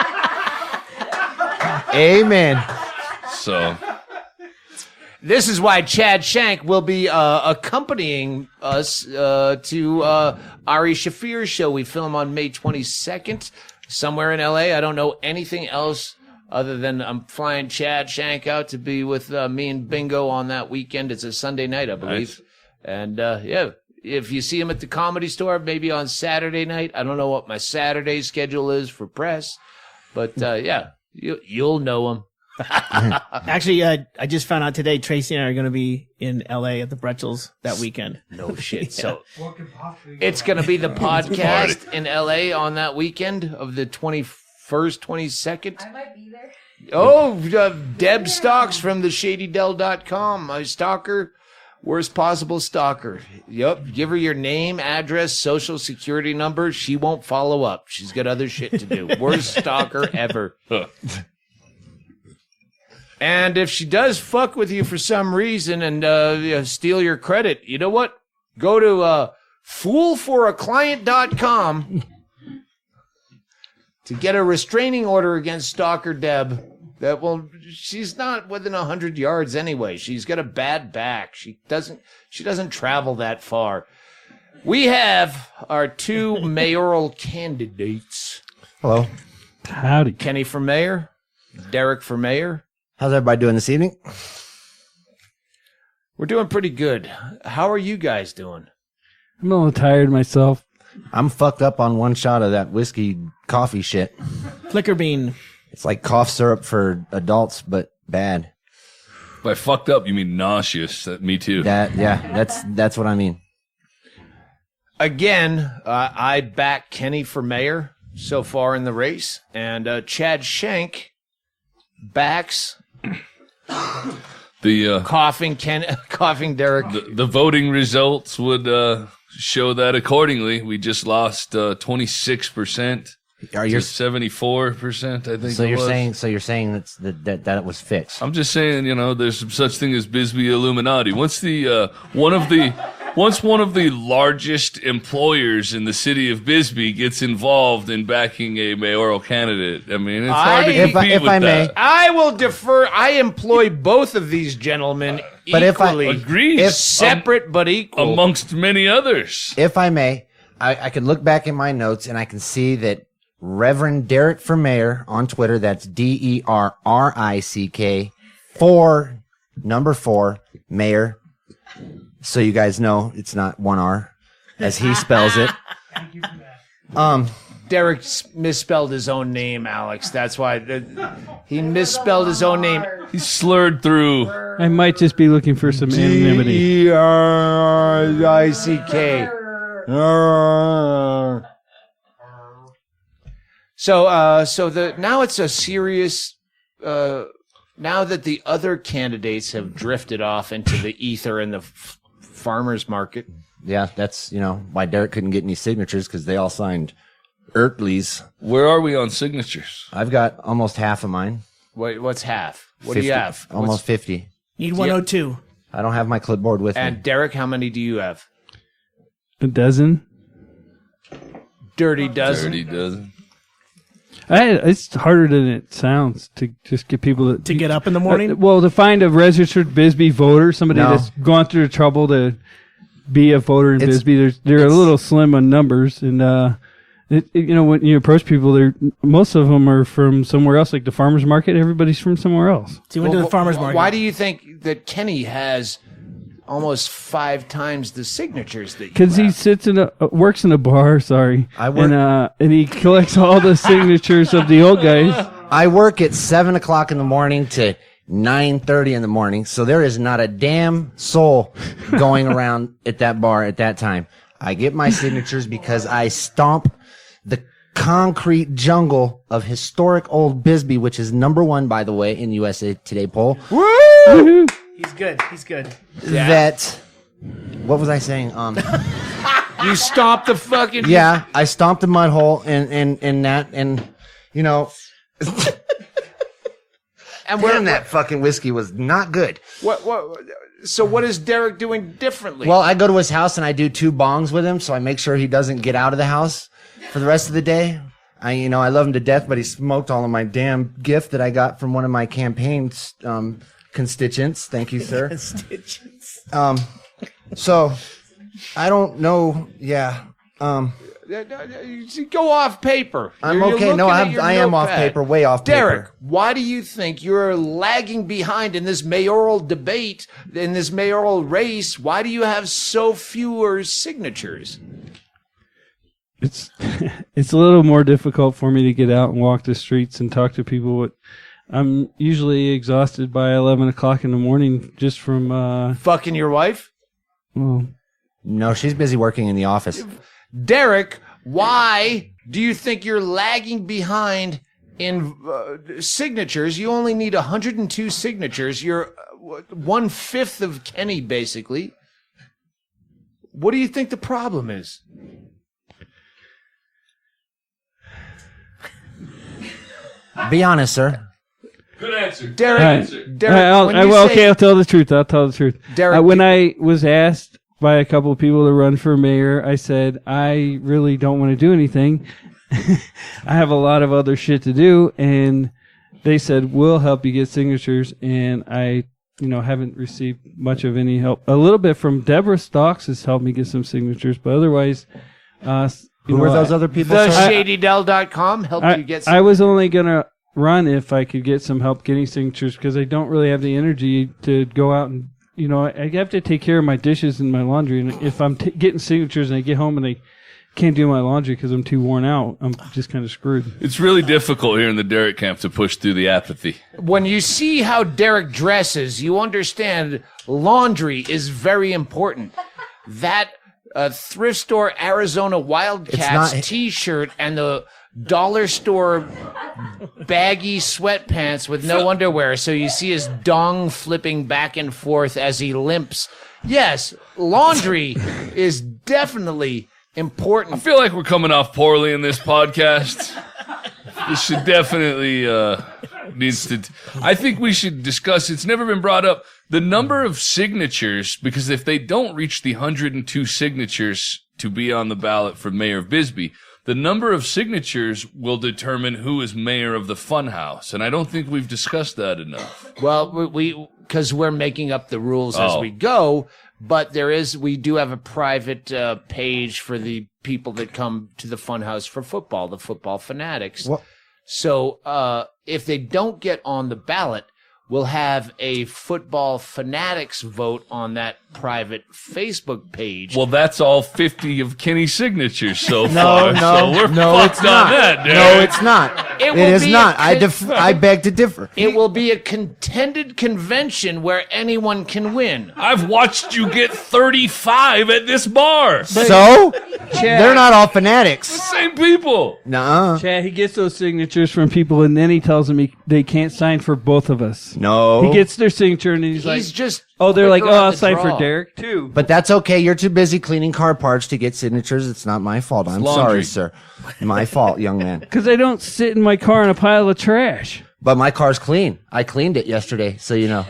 Amen. So... This is why Chad Shank will be accompanying us to Ari Shafir's show. We film on May 22nd somewhere in L.A. I don't know anything else other than I'm flying Chad Shank out to be with me and Bingo on that weekend. It's a Sunday night, I believe. Nice. And, if you see him at the Comedy Store, maybe on Saturday night. I don't know what my Saturday schedule is for press. But, you'll know him. Actually, I just found out today Tracy and I are going to be in LA at the Bretzels that weekend. No shit. So it's going to be the podcast in LA on that weekend of the 21st, 22nd. I might be there. Oh, Deb Stocks from theshadydell.com. My stalker, worst possible stalker. Yep. Give her your name, address, social security number. She won't follow up. She's got other shit to do. Worst stalker ever. And if she does fuck with you for some reason and steal your credit, you know what? Go to foolforaclient.com to get a restraining order against Stalker Deb. She's not within 100 yards anyway. She's got a bad back. She doesn't travel that far. We have our two mayoral candidates. Hello. Howdy. Kenny for mayor, Derrick for mayor. How's everybody doing this evening? We're doing pretty good. How are you guys doing? I'm a little tired myself. I'm fucked up on one shot of that whiskey coffee shit. Flicker bean. It's like cough syrup for adults, but bad. By fucked up, you mean nauseous. Me too. That's what I mean. Again, I back Kenny for mayor so far in the race, and Chad Shank backs The coughing Derrick. the voting results would show that accordingly. We just lost 26%. Are you 74%? I think. so? You're saying that it was fixed. I'm just saying, there's some such thing as Bisbee Illuminati. Once one of the largest employers in the city of Bisbee gets involved in backing a mayoral candidate, I mean, it's hard to compete if with I may, that. I will defer. I employ both of these gentlemen But if I- equally. Agreed. Separate but equal. Amongst many others. If I may, I can look back in my notes and I can see that Reverend Derrick for mayor on Twitter, that's DERRICK, 4 mayor. So you guys know it's not 1 R as he spells it. Derrick misspelled his own name, Alex. That's why he misspelled his own name. He slurred through. I might just be looking for some anonymity. DERRICK. So now it's a serious. Now that the other candidates have drifted off into the ether in the farmers market. Yeah, that's, why Derrick couldn't get any signatures because they all signed Ertley's. Where are we on signatures? I've got almost half of mine. What's half? What 50, do you have? Almost 50. Need 102. I don't have my clipboard with And me. Derrick, how many do you have? A dozen. Dirty dozen. Dirty dozen. It's harder than it sounds to just get people To get up in the morning? well, to find a registered Bisbee voter, somebody No. that's gone through the trouble to be a voter in Bisbee. They're a little slim on numbers, and when you approach people, most of them are from somewhere else, like the farmers market. Everybody's from somewhere else. So you went to the farmer's market. Why do you think that Kenny has almost 5 times the signatures that you Because he have? sits works in a bar. Sorry, I work- and he collects all the signatures of the old guys. I work at 7 o'clock in the morning to 9:30 in the morning, so there is not a damn soul going around at that bar at that time. I get my signatures because I stomp the concrete jungle of historic old Bisbee, which is #1, by the way, in USA Today poll. He's good. He's good. That, what was I saying? You stomped the fucking... Yeah, I stomped the mud hole and that, and And damn, that fucking whiskey was not good. So what is Derrick doing differently? Well, I go to his house and I do 2 bongs with him, so I make sure he doesn't get out of the house for the rest of the day. I love him to death, but he smoked all of my damn gift that I got from one of my campaign constituents. Thank you, sir. Constituents. So I don't know. Yeah. Go off paper. I'm You're okay. No, looking at your I am off notepad. paper, way off Derrick, paper. why do you think you're lagging behind in this mayoral debate, in this mayoral race? Why do you have so fewer signatures? It's a little more difficult for me to get out and walk the streets and talk to people. I'm usually exhausted by 11 o'clock in the morning just from Fucking your wife? well, No, she's busy working in the office. Derrick, why do you think you're lagging behind in signatures? You only need 102 signatures. You're 1/5 of Kenny, basically. What do you think the problem is? Be honest, sir. Good answer. Derrick, I'll tell the truth. I'll tell the truth. Derrick, when I was asked by a couple of people to run for mayor, I said, I really don't want to do anything. I have a lot of other shit to do. And they said, we'll help you get signatures. And I, haven't received much of any help. A little bit from Deborah Stocks has helped me get some signatures, but otherwise, Who were those other people, the sir? ShadyDell.com helped you get some. I was only going to run if I could get some help getting signatures because I don't really have the energy to go out and, I have to take care of my dishes and my laundry. And if I'm getting signatures and I get home and I can't do my laundry because I'm too worn out, I'm just kind of screwed. It's really difficult here in the Derrick camp to push through the apathy. When you see how Derrick dresses, you understand laundry is very important. That thrift store Arizona Wildcats not- T-shirt and the dollar store baggy sweatpants with no underwear, so you see his dong flipping back and forth as he limps. Yes, laundry is definitely important. I feel like we're coming off poorly in this podcast. This should definitely needs to. I think we should discuss. It's never been brought up. The number of signatures, because if they don't reach the 102 signatures to be on the ballot for mayor of Bisbee, the number of signatures will determine who is mayor of the Funhouse, and I don't think we've discussed that enough. Well, because we're making up the rules as we go, but we do have a private page for the people that come to the Funhouse for football, the football fanatics. What? So if they don't get on the ballot, we'll have a football fanatics vote on that private Facebook page. Well, that's all 50 of Kenny's signatures so far. No, so no, it's not. No, it's not. It is not. I beg to differ. It will be a contended convention where anyone can win. I've watched you get 35 at this bar. So? They're not all fanatics. Same people. Nuh-uh. Chad, he gets those signatures from people, and then he tells them they can't sign for both of us. No. He gets their signature, and he's like, just they're like, quicker on I'll the sign draw. for Derrick, too. But that's okay. You're too busy cleaning car parts to get signatures. It's not my fault. I'm laundry. sorry, sir. My fault, young man. Because I don't sit in my car in a pile of trash. But my car's clean. I cleaned it yesterday, so you know.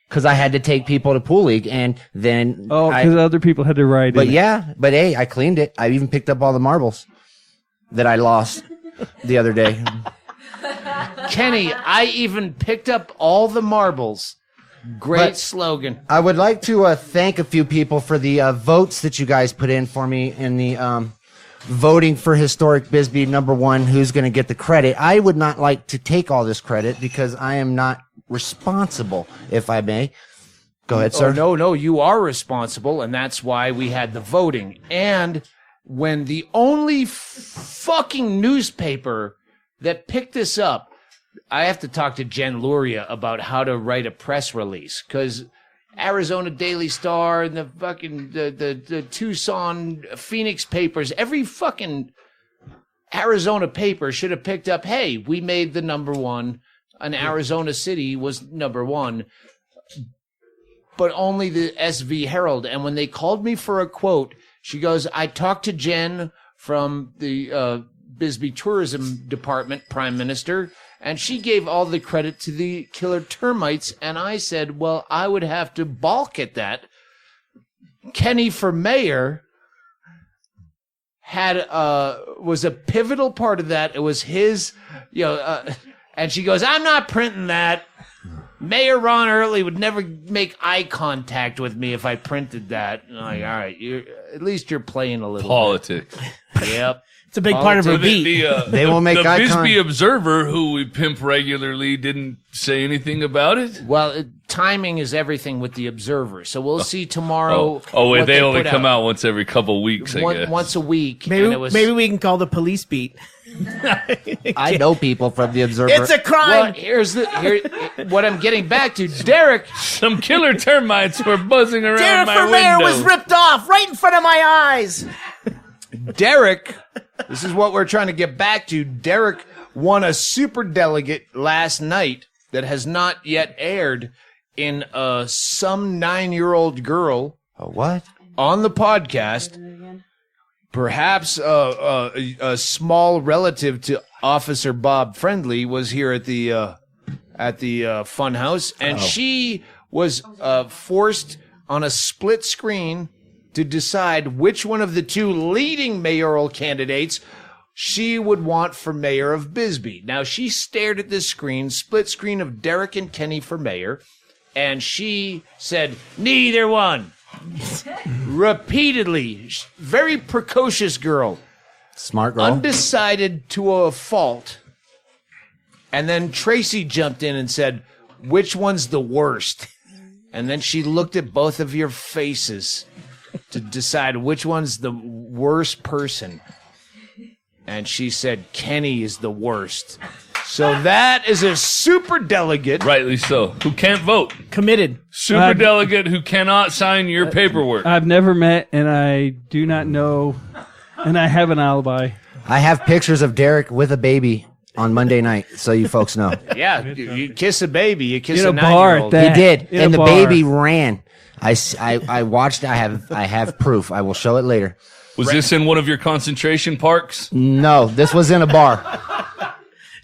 Because I had to take people to Pool League, and then... Oh, because other people had to ride But in. yeah, but hey, I cleaned it. I even picked up all the marbles that I lost the other day. Kenny, I even picked up all the marbles. Great But- slogan. I would like to thank a few people for the votes that you guys put in for me in the voting for Historic Bisbee #1. Who's going to get the credit? I would not like to take all this credit because I am not responsible, if I may. Go ahead, sir. Oh, no, you are responsible, and that's why we had the voting. And when the only fucking newspaper that picked this up, I have to talk to Jen Luria about how to write a press release, because Arizona Daily Star and the fucking the Tucson Phoenix papers, every fucking Arizona paper should have picked up, hey, we made the #1, and Arizona City was #1, but only the SV Herald. And when they called me for a quote, she goes, I talked to Jen from the Bisbee Tourism Department, Prime Minister, and she gave all the credit to the killer termites. And I said, well, I would have to balk at that. Kenny for mayor was a pivotal part of that. It was his, and she goes, I'm not printing that. Mayor Ron Early would never make eye contact with me if I printed that. And I'm like, all right, at least you're playing a little Politics. bit. Yep. It's a big part of her beat. They won't make the eye Bisbee contact. Observer, who we pimp regularly, didn't say anything about it. Well, timing is everything with the Observer, so we'll see tomorrow. Wait, what they only put come out once every couple weeks, I guess. Once a week. and it was, Maybe we can call the police beat. I know people from the Observer. It's a crime. Well, what I'm getting back to, Derrick. Some killer termites were buzzing around Derrick my for mayor window. was ripped off right in front of my eyes. Derrick, this is what we're trying to get back to. Derrick won a super delegate last night that has not yet aired in some 9-year-old girl A what? on the podcast. Perhaps a small relative to Officer Bob Friendly was here at the Funhouse, and she was forced on a split screen to decide which one of the two leading mayoral candidates she would want for mayor of Bisbee. Now, she stared at this screen, split screen of Derrick and Kenny for mayor, and she said, neither one. Repeatedly. Very precocious girl. Smart girl. Undecided to a fault. And then Tracy jumped in and said, which one's the worst? And then she looked at both of your faces to decide which one's the worst person. And she said, Kenny is the worst. So that is a super delegate. Rightly so. Who can't vote. Committed. Super delegate who cannot sign your paperwork. I've never met, and I do not know, and I have an alibi. I have pictures of Derrick with a baby on Monday night, so you folks know. Yeah, you kiss a baby, you kiss In a a bar at 9-year-old. that. He did, In and a the bar. baby ran. I watched. I have proof. I will show it later. Was this in one of your concentration parks? No, this was in a bar.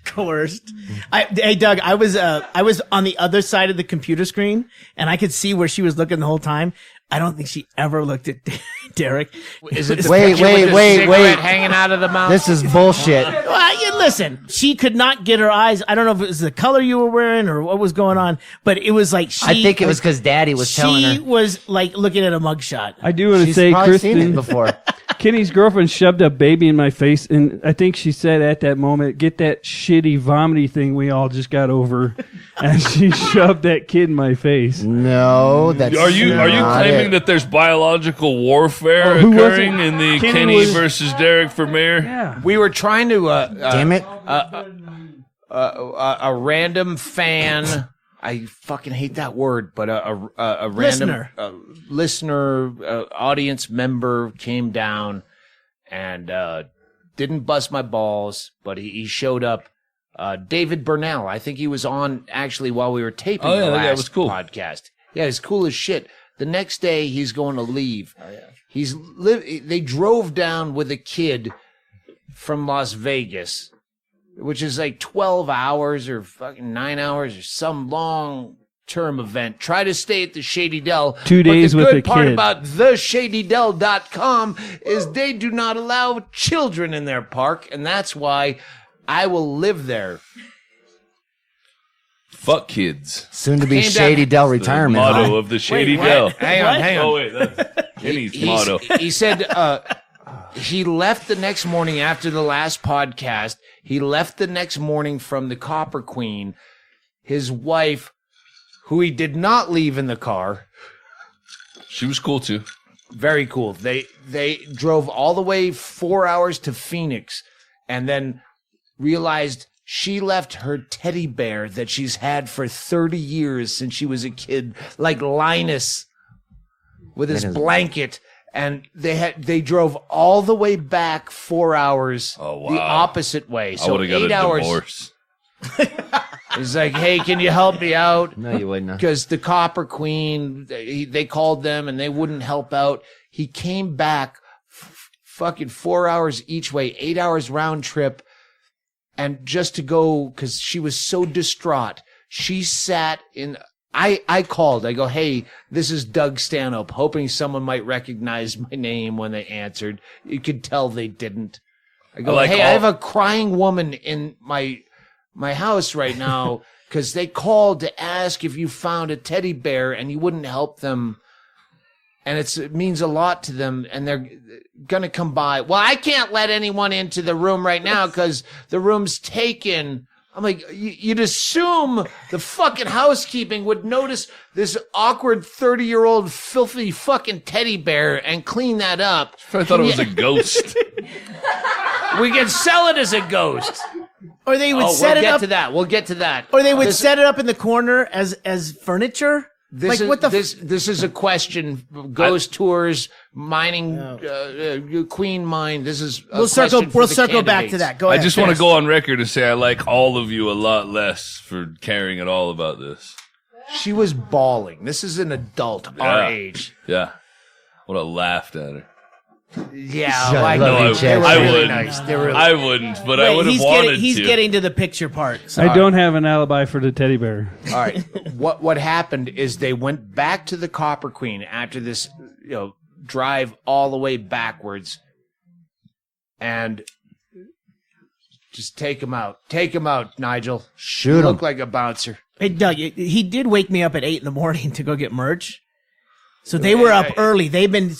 Coerced. Hey Doug, I was on the other side of the computer screen, and I could see where she was looking the whole time. I don't think she ever looked at Derrick. Is it the Wait, picture with the wait, cigarette wait. hanging out of the mouth? This is bullshit. Well, listen, she could not get her eyes. I don't know if it was the color you were wearing or what was going on, but it was like she. I think it was because Daddy was telling She her. was like looking at a mugshot. I do want to She's say, probably seen it Kristen, before. Kenny's girlfriend shoved a baby in my face, and I think she said at that moment, "Get that shitty vomity thing we all just got over," and she shoved that kid in my face. No, that's Are you not claiming it. that there's biological warfare Oh, who was occurring it? in the Kenny Kenny was- versus Derrick Vermeer? Yeah. We were trying to Damn it! a random fan. I fucking hate that word, but a random listener, audience member came down and didn't bust my balls, but he showed up. David Burnell, I think he was on actually while we were taping Oh, yeah, the that guy last was cool. podcast. Yeah, he's cool as shit. The next day he's going to leave. Oh, yeah. They drove down with a kid from Las Vegas, which is like 12 hours or fucking 9 hours or some long-term event. Try to stay at the Shady Dell. 2 days but the with good a part kid. about theshadydell.com is they do not allow children in their park, and that's why I will live there. Fuck kids. Soon to be Came Shady down- Dell The retirement. motto huh? of the Shady Wait, Dell. what? Hang on. Oh wait, that's Kenny's motto. He said he left the next morning after the last podcast. He left the next morning from the Copper Queen. His wife, who he did not leave in the car, She was cool too. very cool. They drove all the way 4 hours to Phoenix and then realized she left her teddy bear that she's had for 30 years since she was a kid, like Linus with his blanket. And they drove all the way back 4 hours Oh, wow. the opposite way. I So would have got 8 a hours. divorce. He's like, hey, can you help me out? No, you wouldn't. Because the Copper Queen, they called them and they wouldn't help out. He came back fucking 4 hours each way, 8 hours round trip. And just to go, because she was so distraught, she sat in. I called. I go, hey, this is Doug Stanhope, hoping someone might recognize my name when they answered. You could tell they didn't. I go, like hey, all- I have a crying woman in my house right now because they called to ask if you found a teddy bear and you wouldn't help them. And it means a lot to them, and they're going to come by. Well, I can't let anyone into the room right now because the room's taken. I'm like, you'd assume the fucking housekeeping would notice this awkward 30-year-old filthy fucking teddy bear and clean that up. I thought it was a ghost. We can sell it as a ghost. Or they would Oh, set we'll it get up, to that. We'll get to that. or they would This- set it up in the corner as furniture. This Like, is, what the f- this is a question. Ghost tours, mining, Queen mine. This is a We'll circle. question for We'll the circle back to candidates. that. Go I ahead. just want to finish. go on record and say I like all of you a lot less for caring at all about this. She was bawling. This is an adult our Yeah. age. Yeah. Would have laughed at her. Yeah, Shut like up, No, you I, Chad. were I really wouldn't. nice. They were. I wouldn't, but I Wait, would have he's wanted getting, he's to. getting to the picture part. So. I don't have an alibi for the teddy bear. All right. What happened is they went back to the Copper Queen after this, drive all the way backwards, and just take him out. Take him out, Nigel. Shoot You him. look like a bouncer. Hey, Doug, he did wake me up at 8 a.m. to go get merch. So they were up early. They've been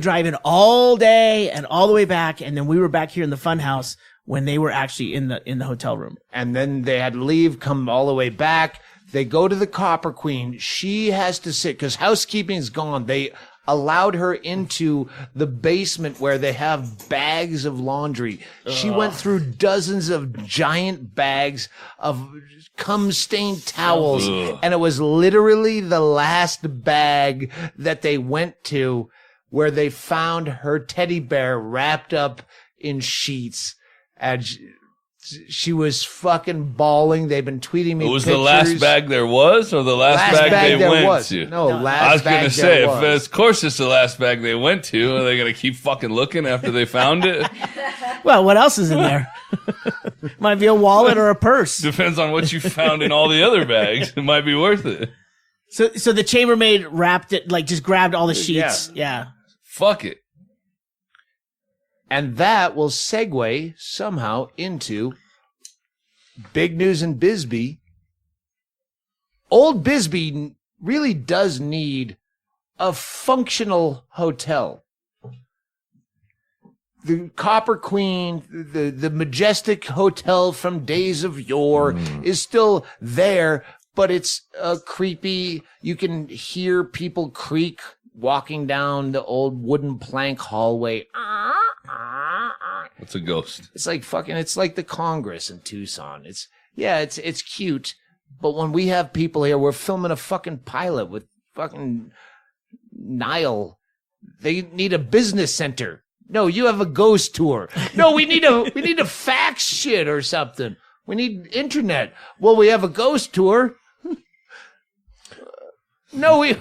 driving all day and all the way back, and then we were back here in the Funhouse when they were actually in the hotel room. And then they had to leave, come all the way back. They go to the Copper Queen. She has to sit because housekeeping's gone. They allowed her into the basement where they have bags of laundry. She went through dozens of giant bags of cum-stained towels, and it was literally the last bag that they went to where they found her teddy bear wrapped up in sheets, and she was fucking bawling. They've been tweeting me. It was pictures. the last bag there was, or the last bag they there went was. to? No, last I was bag gonna say, there if was. of course it's the last bag they went to, are they gonna keep fucking looking after they found it? Well, what else is in there? Might be a wallet or a purse. Depends on what you found in all the other bags. It might be worth it. So the chambermaid wrapped it, like just grabbed all the sheets. Yeah. Fuck it. And that will segue somehow into big news in Bisbee. Old Bisbee really does need a functional hotel. The Copper Queen, the majestic hotel from days of yore is still there, but it's creepy. You can hear people creak walking down the old wooden plank hallway. It's a ghost. It's like it's like the Congress in Tucson. It's cute, but when we have people here, we're filming a fucking pilot with fucking Nile. They need a business center. No, you have a ghost tour. No, we need a fax shit or something. We need internet. Well, we have a ghost tour. No, we...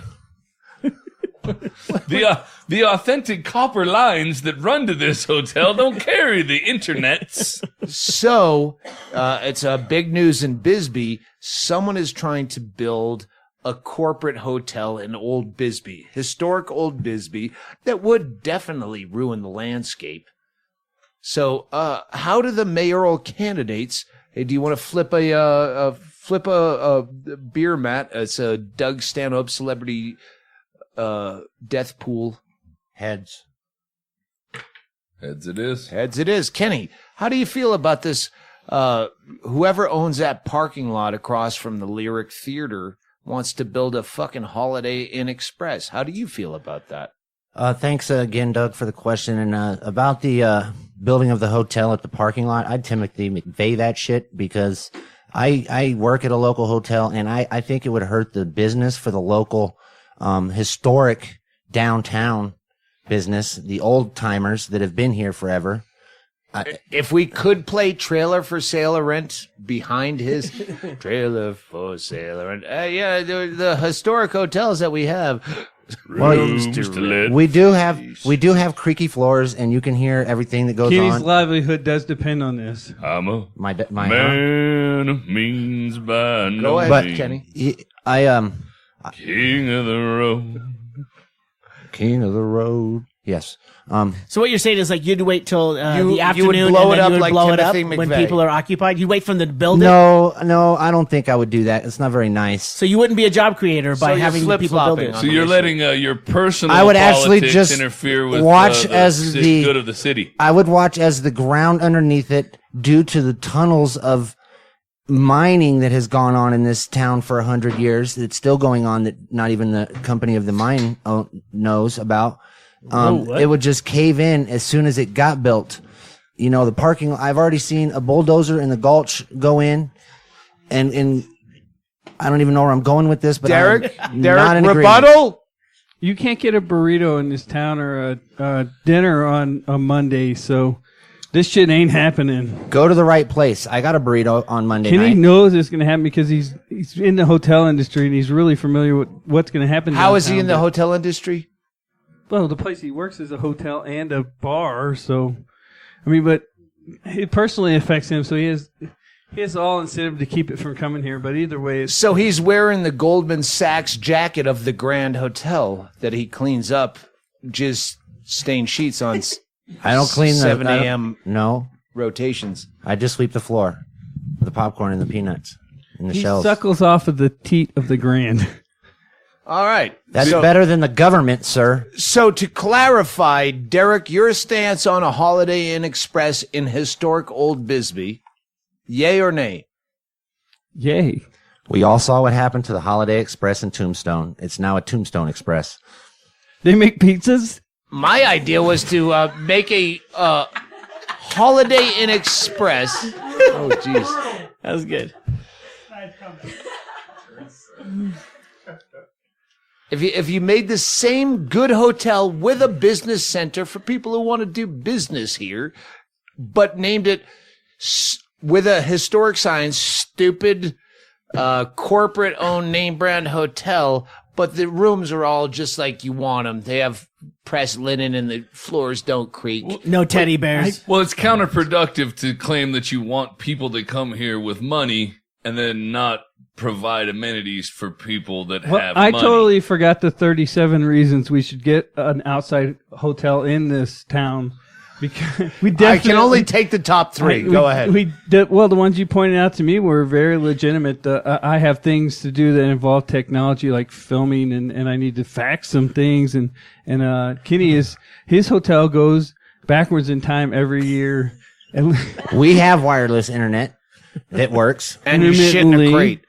The authentic copper lines that run to this hotel don't carry the internets. So, it's a big news in Bisbee. Someone is trying to build a corporate hotel in Old Bisbee, historic Old Bisbee, that would definitely ruin the landscape. So, how do the mayoral candidates? Hey, do you want to flip a beer mat? It's a Doug Stanhope celebrity death pool. Heads. Heads it is. Heads it is. Kenny, how do you feel about this? Whoever owns that parking lot across from the Lyric Theater wants to build a fucking Holiday Inn Express. How do you feel about that? Thanks again, Doug, for the question. And about the building of the hotel at the parking lot, I'd Timothy McVeigh that shit because I work at a local hotel, and I think it would hurt the business for the local historic downtown business, the old timers that have been here forever. If we could play Trailer for Sale or Rent behind his Trailer for Sale or Rent, the historic hotels that we have. We do have creaky floors, and you can hear everything that goes Kenny's on. livelihood does depend on this. I'm a My man of means by no Go ahead, means. Kenny. King of the road. King of the road. Yes. So what you're saying is like you'd wait till the You would afternoon blow and it then up you would like blow it up Timothy when McVeigh. people are occupied. You wait for them to build it. No, I don't think I would do that. It's not very nice. So you wouldn't be a job creator by you're having the people build flip-flopping it. on So the you're issue. letting your personal I would actually politics just interfere with watch the as the good of the city. I would watch as the ground underneath it, due to the tunnels of mining that has gone on in this town for 100 years, that's still going on, that not even the company of the mine knows about. It would just cave in as soon as it got built. You know, the parking. I've already seen a bulldozer in the gulch go in, and I don't even know where I'm going with this. But Derrick, I'm not in agreement. rebuttal. You can't get a burrito in this town or a dinner on a Monday, so this shit ain't happening. Go to the right place. I got a burrito on Monday Kenny night. knows it's going to happen because he's in the hotel industry and he's really familiar with what's going to happen. How is he in the downtown. hotel industry? Well, the place he works is a hotel and a bar, so I mean, but it personally affects him, so he has all incentive to keep it from coming here. But either way, it's So he's wearing the Goldman Sachs jacket of the Grand Hotel that he cleans up, just stained sheets on I don't clean the 7 I don't- a.m. No, rotations. I just sweep the floor, the popcorn and the peanuts and the he shells. suckles off of the teat of the Grand. All right. That's so, better than the government, sir. So to clarify, Derrick, your stance on a Holiday Inn Express in historic Old Bisbee, yay or nay? Yay! We all saw what happened to the Holiday Express in Tombstone. It's now a Tombstone Express. They make pizzas. My idea was to make a Holiday Inn Express. Oh, jeez. That was good. If you made the same good hotel with a business center for people who want to do business here, but named it with a historic sign, stupid, corporate-owned name brand hotel, but the rooms are all just like you want them. They have pressed linen and the floors don't creak. No teddy bears. Well, it's counterproductive to claim that you want people to come here with money and then not provide amenities for people that have I money. totally forgot the 37 reasons we should get an outside hotel in this town. Because we definitely, I can only take the top three. Go ahead. The ones you pointed out to me were very legitimate. I have things to do that involve technology, like filming, and I need to fax some things. And Kenny his hotel goes backwards in time every year. And We have wireless internet that works. And you shit in a crate.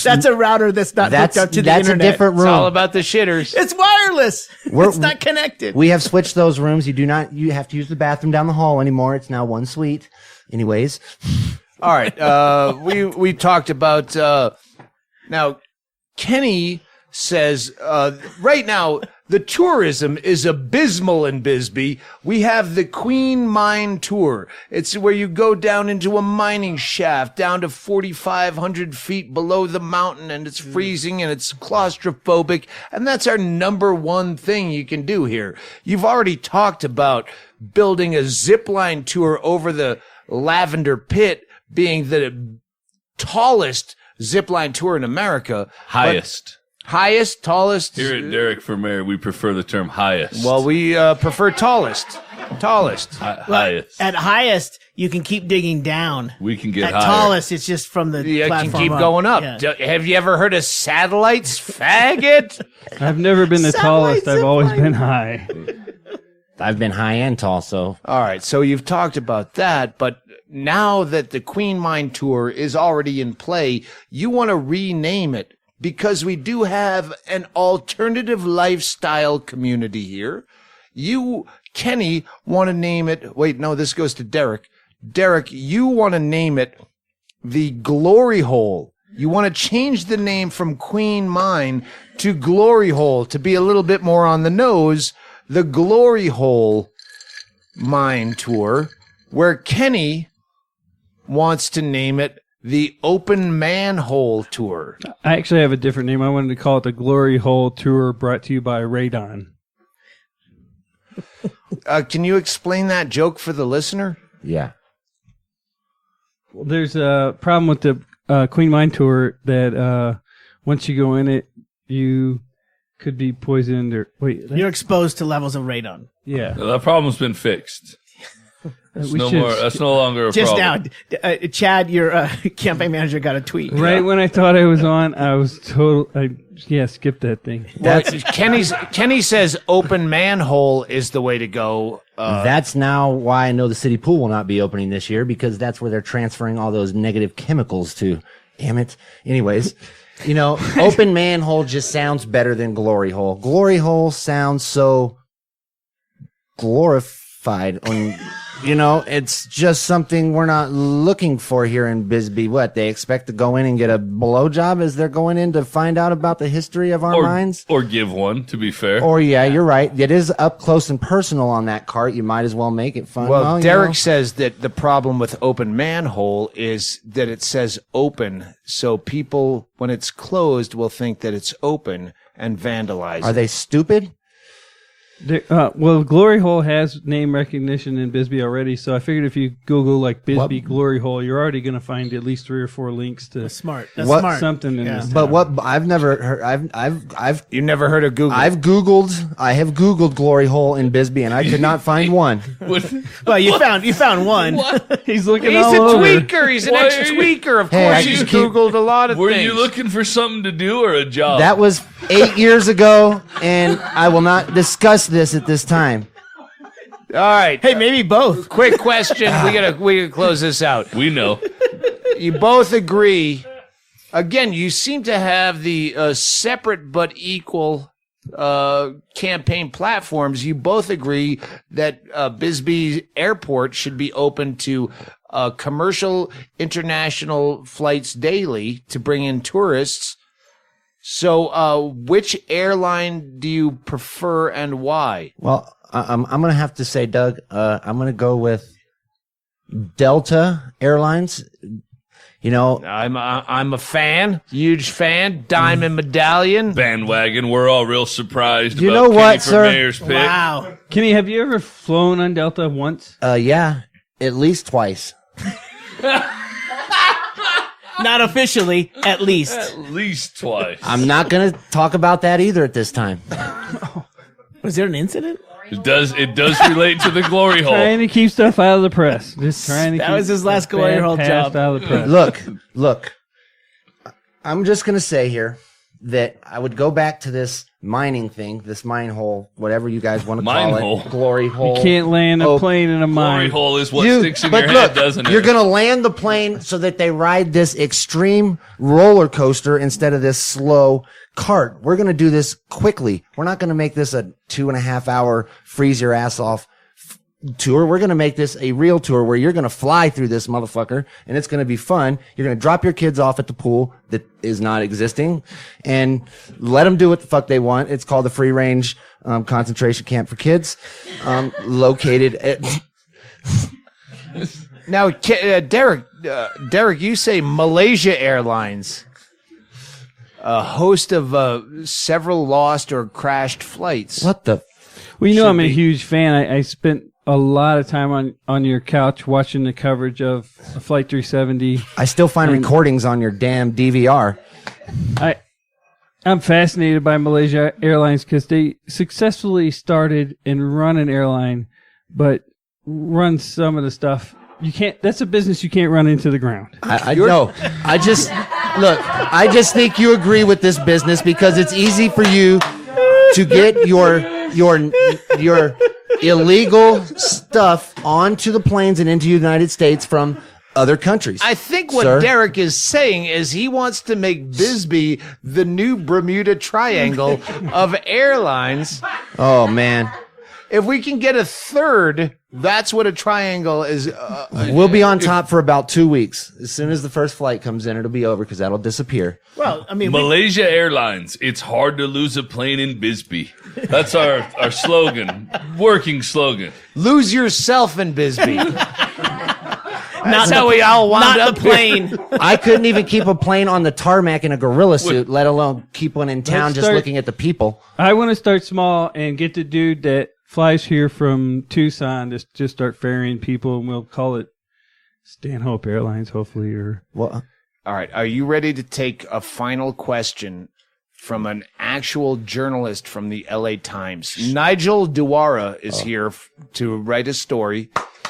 That's a router that's not hooked up to the internet. That's a different room. It's all about the shitters. It's wireless. It's not connected. We have switched those rooms. You have to use the bathroom down the hall anymore. It's now one suite. Anyways. All right. We talked about, now Kenny says, right now, the tourism is abysmal in Bisbee. We have the Queen Mine Tour. It's where you go down into a mining shaft down to 4,500 feet below the mountain, and it's freezing and it's claustrophobic. And that's our number one thing you can do here. You've already talked about building a zip line tour over the Lavender Pit being the tallest zip line tour in America. Highest, tallest. Here at Derrick for Mayor, we prefer the term highest. Well, we prefer tallest. Highest. At highest, you can keep digging down. We can get At higher. tallest, it's just from the You platform can keep up. going up. Yeah. Have you ever heard of satellites, faggot? I've never been the Satellite tallest. I've always been high. I've been high and tall, so. All right, so you've talked about that, but now that the Queen Mine Tour is already in play, you want to rename it. Because we do have an alternative lifestyle community here. You, Kenny, want to name it. Wait, no, this goes to Derrick. Derrick, you want to name it the Glory Hole. You want to change the name from Queen Mine to Glory Hole to be a little bit more on the nose. The Glory Hole Mine Tour, where Kenny wants to name it the Open Manhole Tour. I actually have a different name. I wanted to call it the Glory Hole Tour, brought to you by Radon. Can you explain that joke for the listener? Yeah. Well, there's a problem with the Queen Mine Tour that once you go in it, you could be poisoned or You're exposed to levels of radon. Yeah. That problem's been fixed. That's We no should- more. That's no longer a Just problem. now, Chad, your campaign manager, got a tweet. Right when I thought I was on, I was skip that thing. That's Kenny says open manhole is the way to go. That's now why I know the city pool will not be opening this year, because that's where they're transferring all those negative chemicals to. Damn it. Anyways, open manhole just sounds better than glory hole. Glory hole sounds so glorified. It's just something we're not looking for here in Bisbee. What, they expect to go in and get a blowjob as they're going in to find out about the history of our mines? Or give one, to be fair. Or, yeah, you're right. It is up close and personal on that cart. You might as well make it fun. Well, Derrick says that the problem with open manhole is that it says open, so people, when it's closed, will think that it's open and vandalize Are it. they stupid? Well, Glory Hole has name recognition in Bisbee already, so I figured if you Google like Bisbee Glory Hole, you're already going to find at least 3 or 4 links to That's smart. That's What- smart. something in Yeah. this. But town. what I've never heard, You never heard of Google? I have Googled glory hole in Bisbee, and I could not find one. Well, you found one. He's looking He's all a over. tweaker. He's an Why are ex-tweaker. Of Hey, course, I he's just keep- Googled a lot of Were things. you looking for something to do or a job? That was 8 years ago, and I will not discuss this at this time. All right. Hey, maybe both. Quick question. We gotta close this out. We know. You both agree. Again, you seem to have the separate but equal campaign platforms. You both agree that Bisbee Airport should be open to commercial international flights daily to bring in tourists. So, which airline do you prefer and why? Well, I'm going to have to say, Doug, I'm going to go with Delta Airlines. You know, I'm a fan, huge fan. Diamond medallion. Bandwagon. We're all real surprised. You about know what, Kenny for sir? Mayor's pick. Wow. Kenny, have you ever flown on Delta once? yeah, at least twice. Not officially, at least. At least twice. I'm not going to talk about that either at this time. Was there an incident? It does relate to the glory hole. Trying to keep stuff out of the press. Just trying to That keep was his last bad glory hole past job. out of the press. Look. I'm just going to say here that I would go back to this mining thing, this mine hole, whatever you guys want to Mine call hole. it. Glory hole. You can't land a plane in a Glory mine. hole is what You- sticks in but your look, head, doesn't it? You're going to land the plane so that they ride this extreme roller coaster instead of this slow cart. We're going to do this quickly. We're not going to make this a 2.5 hour freeze your ass off tour. We're going to make this a real tour where you're going to fly through this motherfucker and it's going to be fun. You're going to drop your kids off at the pool that is not existing and let them do what the fuck they want. It's called the Free Range Concentration Camp for Kids, located at... Now, Derrick, you say Malaysia Airlines, a host of several lost or crashed flights. What the... Well, you know, Should I'm a be. huge fan. I spent a lot of time on your couch watching the coverage of Flight 370. I still find recordings on your damn DVR. I'm fascinated by Malaysia Airlines because they successfully started and run an airline, but run some of the stuff. You can't. That's a business you can't run into the ground. I know. I just think you agree with this business because it's easy for you to get your illegal stuff onto the planes and into the United States from other countries. I think what Sir? Derrick is saying is he wants to make Bisbee the new Bermuda Triangle of airlines. Oh man, If we can get a third, that's what a triangle is. we'll be on top for about 2 weeks. As soon as the first flight comes in, it'll be over because that'll disappear. Well, I mean, Malaysia Airlines. It's hard to lose a plane in Bisbee. That's our slogan, working slogan. Lose yourself in Bisbee. not how we all wound not up the plane. I couldn't even keep a plane on the tarmac in a gorilla suit, let alone keep one in town just start- looking at the people. I want to start small and get the dude that flies here from Tucson to just start ferrying people, and we'll call it Stanhope Airlines, hopefully. Or Well, All right. Are you ready to take a final question from an actual journalist from the LA Times? Nigel Duara is here to write a story.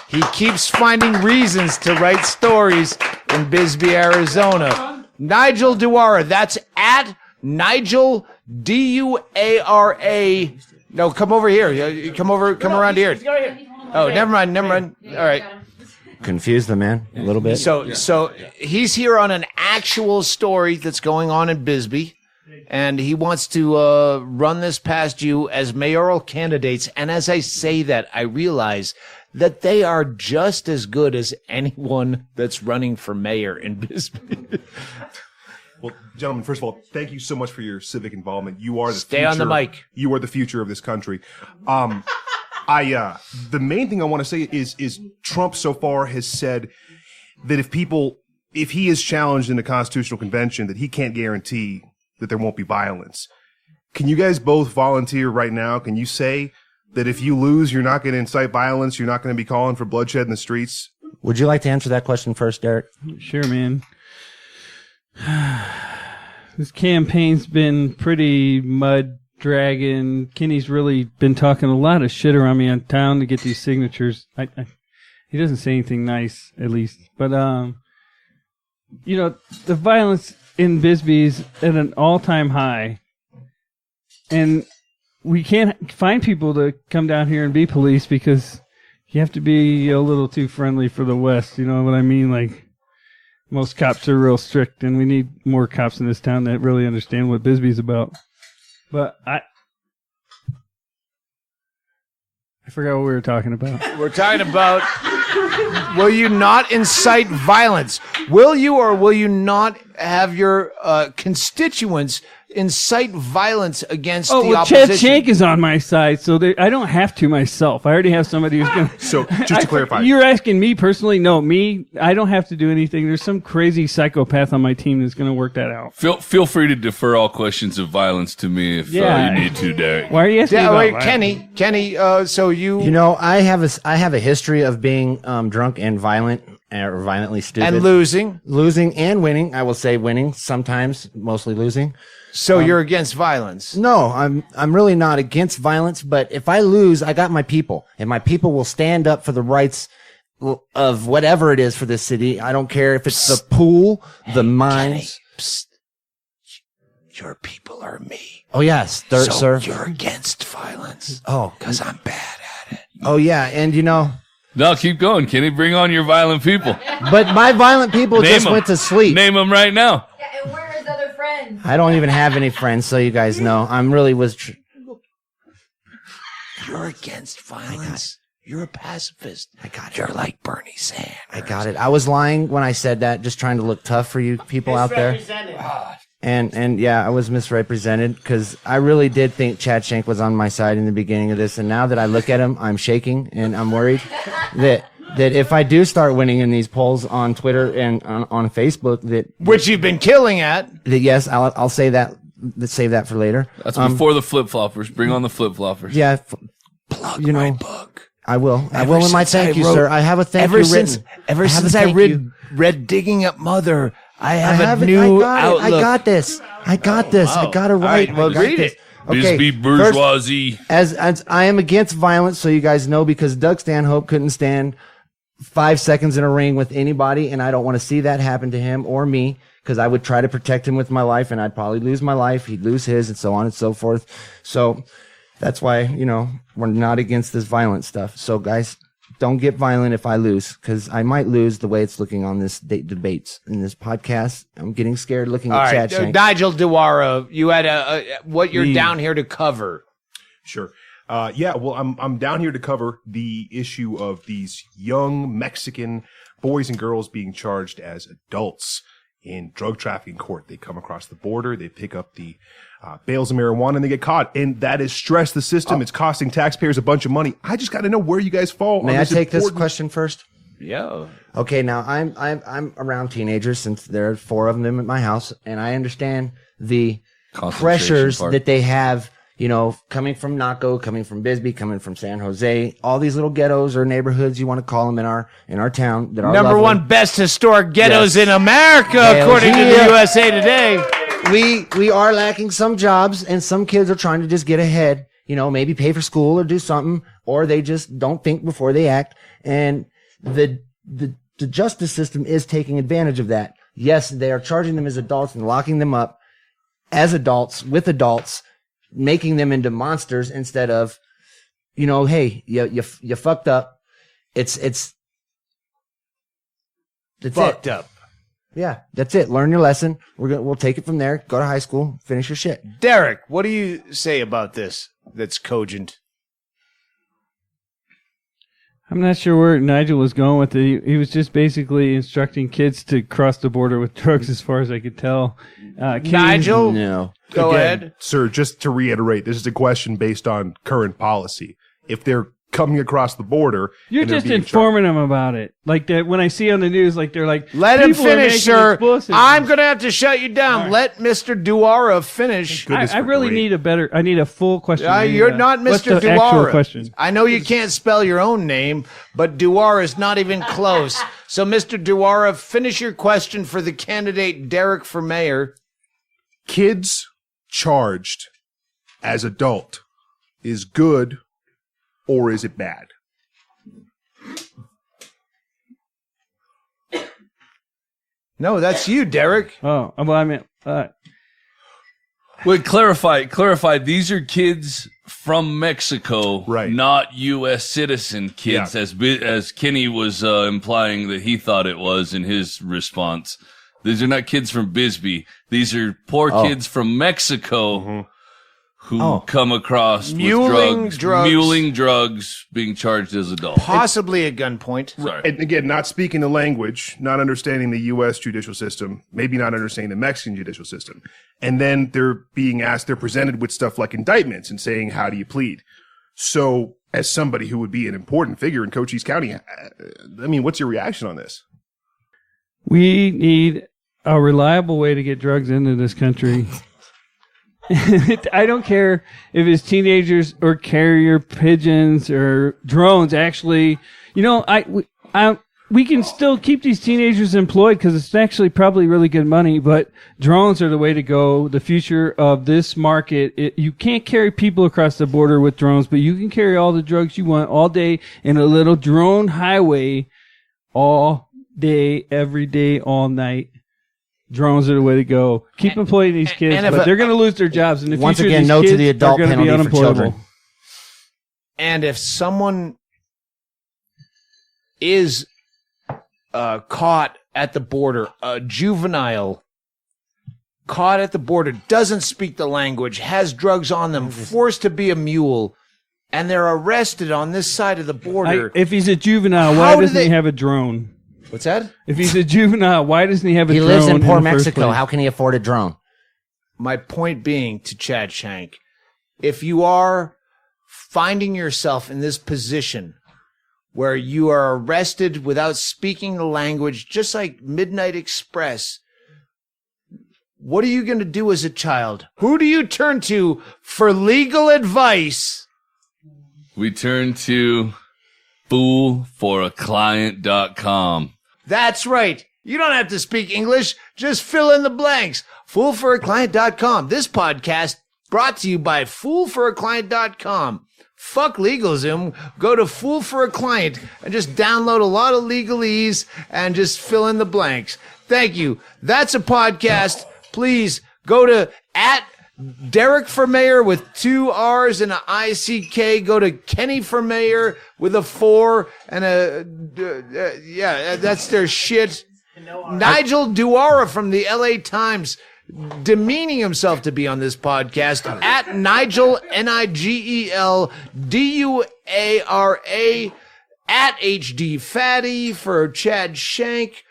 He keeps finding reasons to write stories in Bisbee, Arizona. Nigel Duara. That's at Nigel Duara. No, come over here. Come around here. Oh, never mind. All right. confused the man a little bit. So he's here on an actual story that's going on in Bisbee, and he wants to run this past you as mayoral candidates. And as I say that, I realize that they are just as good as anyone that's running for mayor in Bisbee. Well, gentlemen, first of all, thank you so much for your civic involvement. You are the Stay future. on the mic. You are the future of this country. The main thing I want to say is Trump so far has said that if he is challenged in the Constitutional Convention, that he can't guarantee that there won't be violence. Can you guys both volunteer right now? Can you say that if you lose, you're not going to incite violence, you're not going to be calling for bloodshed in the streets? Would you like to answer that question first, Derrick? sure, man. This campaign's been pretty mud dragging. Kenny's really been talking a lot of shit around me on town to get these signatures. He doesn't say anything nice, at least. But the violence in Bisbee is at an all-time high, and we can't find people to come down here and be police because you have to be a little too friendly for the West. You know what I mean? Like, most cops are real strict, and we need more cops in this town that really understand what Bisbee's about. But I forgot what we were talking about. We're talking about Will you not incite violence? Will you or will you not have your constituents incite violence against the opposition? Chad Shank is on my side, so I don't have to myself. I already have somebody who's going to... So, just to clarify. You're asking me personally? No, I don't have to do anything. There's some crazy psychopath on my team that's going to work that out. Feel free to defer all questions of violence to me if you need to, Derrick. Why are you asking me about violence? Kenny, so you... You know, I have a history of being drunk and violent, or violently stupid. And losing. Losing and winning. I will say winning sometimes, mostly losing. So you're against violence? No, I'm really not against violence, but if I lose, I got my people, and my people will stand up for the rights of whatever it is for this city. I don't care if it's the pool, the mines. Your people are me. Oh yes, sir. You're against violence. Oh, because I'm bad at it. Oh yeah, and you know. No, keep going, Kenny. Bring on your violent people. But my violent people just went to sleep. Name them right now. Yeah, and where are his other friends? I don't even have any friends, so you guys know. I'm really You're against violence. You're a pacifist. I got it. You're like Bernie Sanders. I got it. I was lying when I said that, just trying to look tough for you people out there. And yeah, I was misrepresented because I really did think Chad Shank was on my side in the beginning of this, and now that I look at him, I'm shaking and I'm worried that if I do start winning in these polls on Twitter and on Facebook, which you've been killing at. Yes, I'll say that. Let's save that for later. That's before the flip floppers. Bring on the flip floppers. Yeah, plug my book. I will. I will in my thank you, sir. I have a thank you written. Ever since I read Digging Up Mother, I have a new outlook. I got this. I got it right. Well, read it. Okay. Bisbee bourgeoisie. As I am against violence, so you guys know, because Doug Stanhope couldn't stand 5 seconds in a ring with anybody, and I don't want to see that happen to him or me, because I would try to protect him with my life, and I'd probably lose my life. He'd lose his, and so on and so forth. So that's why, we're not against this violent stuff. So guys, don't get violent if I lose, because I might lose the way it's looking on this debates in this podcast. I'm getting scared looking at Chad Shank. Nigel Duara, you had what you're down here to cover. Sure. Well, I'm down here to cover the issue of these young Mexican boys and girls being charged as adults in drug trafficking court. They come across the border, they pick up the bales of marijuana, and they get caught. And that has stressed the system. It's costing taxpayers a bunch of money. I just got to know where you guys fall. May I take this question first? Yeah. Okay. Now I'm around teenagers, since there are 4 of them at my house, and I understand the pressures that they have. Coming from Naco, coming from Bisbee, coming from San Jose, all these little ghettos or neighborhoods, you want to call them in our town, that are number lovely. 1 best historic ghettos in America, according to the USA Today. We are lacking some jobs, and some kids are trying to just get ahead, maybe pay for school or do something, or they just don't think before they act. And the justice system is taking advantage of that. Yes, they are charging them as adults and locking them up as adults with adults, making them into monsters instead of, hey, you fucked up. It's fucked up. Yeah, that's it. Learn your lesson. We'll take it from there. Go to high school. Finish your shit. Derrick, what do you say about this? That's cogent. I'm not sure where Nigel was going with it. He was just basically instructing kids to cross the border with drugs, as far as I could tell. Nigel? No. Go ahead. Sir, just to reiterate, this is a question based on current policy. If they're coming across the border... You're just informing them about it. Like that, when I see on the news, like they're like... Let him finish, sir. I'm going to have to shut you down. Right. Let Mr. Duara finish. I really need I need a full question. You're not Mr. Duara. Actual question? I know you can't spell your own name, but Duara is not even close. So, Mr. Duara, finish your question for the candidate Derrick for mayor. Kids charged as adult is good, or is it bad? No, that's you, Derrick. Oh, well, I mean, wait, clarify. These are kids from Mexico, right? Not U.S. citizen kids, as Kenny was implying that he thought it was in his response. These are not kids from Bisbee. These are poor kids from Mexico who come across Muling drugs. muling drugs, being charged as adults. Possibly at gunpoint. Sorry. And again, not speaking the language, not understanding the U.S. judicial system, maybe not understanding the Mexican judicial system. And then they're presented with stuff like indictments and saying, how do you plead? So as somebody who would be an important figure in Cochise County, I mean, what's your reaction on this? We need a reliable way to get drugs into this country. I don't care if it's teenagers or carrier pigeons or drones. Actually, we can still keep these teenagers employed because it's actually probably really good money, but drones are the way to go. The future of this market, you can't carry people across the border with drones, but you can carry all the drugs you want all day in a little drone highway all day, every day, all night. Drones are the way to go. Keep employing these kids, but they're going to lose their jobs in the Once future. again, These no to kids the adult are gonna be penalty for children. And if someone is caught at the border, a juvenile caught at the border, doesn't speak the language, has drugs on them, forced to be a mule, and they're arrested on this side of the border. If he's a juvenile, why doesn't he have a drone? What's that? If he's a juvenile, why doesn't he have a drone? He lives in poor the first Mexico. place? How can he afford a drone? My point being to Chad Shank, if you are finding yourself in this position where you are arrested without speaking the language, just like Midnight Express, what are you going to do as a child? Who do you turn to for legal advice? We turn to foolforaclient.com. That's right. You don't have to speak English. Just fill in the blanks. Foolforaclient.com. This podcast brought to you by foolforaclient.com. Fuck LegalZoom. Go to Fool for a Client and just download a lot of legalese and just fill in the blanks. Thank you. That's a podcast. Please go to @Derrick for Mayor with 2 R's and an ICK. Go to Kenny for Mayor with a 4 and that's their shit. Nigel Duara from the LA Times demeaning himself to be on this podcast @Nigel NIGEL DUARA @HD Fatty for Chad Shank.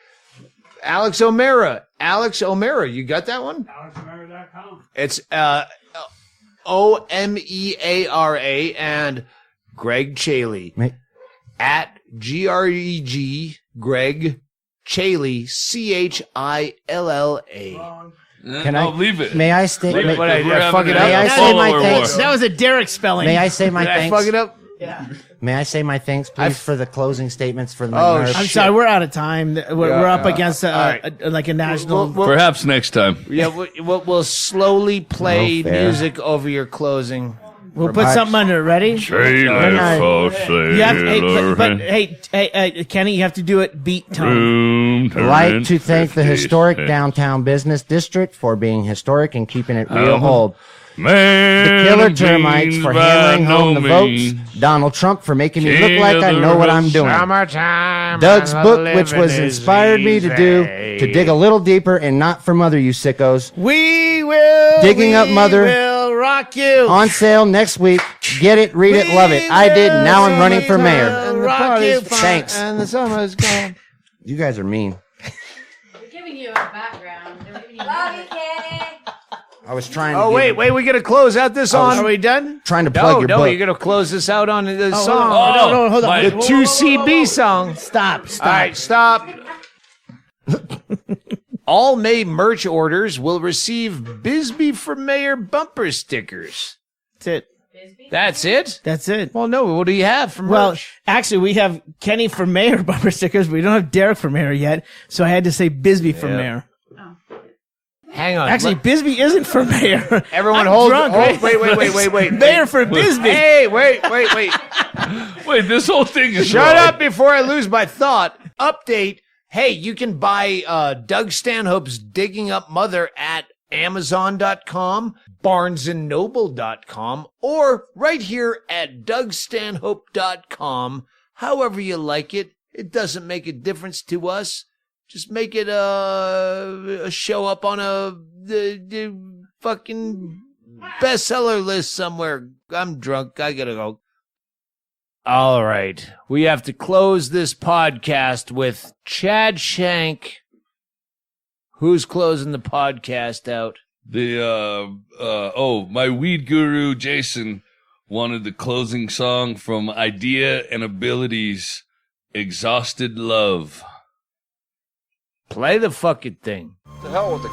Alex Omera. Alex Omera, you got that one? AlexOmera.com. It's OMEARA and Ggreg Chaille @GREG Ggreg Chaille CHILLA. Can I leave it? May I state? Leave it, What, I we're fuck it having up? May I a say my follower thanks? war. That was a Derrick spelling. May I say my Did I thanks? fuck it up? May I say my thanks, please, for the closing statements for the Oh, Merv? I'm sorry, we're out of time. We're up against like a national. Perhaps next time. Yeah, we'll slowly play No fair. music over your closing. We'll put something under it. Ready? You have, hey, Kenny, you have to do it beat tone. I'd like to thank the historic downtown business district for being historic and keeping it real old. The killer termites for hammering home the votes. Donald Trump for making me look like I know what I'm doing. Summertime. Doug's book, which was inspired me to dig a little deeper and not for mother, you sickos. We will Digging up Mother. will rock you. On sale next week. Get it, read it, love it. I did. Now I'm running for mayor. And the Rock party's you. fun, Thanks. and the summer's gone. You guys are mean. They're giving you a background. They're giving you Love you, Kenny. I was trying to Oh, wait, we got to close out this was- on. Are we done? trying to plug your No, book. you're going to close this out on the Oh, song. no, hold on. my- The 2CB song. Stop. All right, stop. All May merch orders will receive Bisbee for Mayor bumper stickers. That's it. That's it? That's it. Well, no, what do you have for merch? Well, actually, we have Kenny for mayor bumper stickers. We don't have Derrick for mayor yet, so I had to say Bisbee for mayor. hang on. Actually, Bisbee isn't for mayor. everyone I'm hold. drunk, Wait. right? Mayor for Bisbee. Hey, wait. Wait, this whole thing is Shut wrong. up before I lose my thought. Update. Hey, you can buy Doug Stanhope's Digging Up Mother at Amazon.com, BarnesandNoble.com, or right here at DougStanhope.com. However you like it. It doesn't make a difference to us. Just make it a show up on the fucking bestseller list somewhere. I'm drunk. I gotta go. All right. We have to close this podcast with Chad Shank. Who's closing the podcast out? My weed guru, Jason, wanted the closing song from Eyedea Abilities, Exhausted Love. Play the fucking thing. To hell with the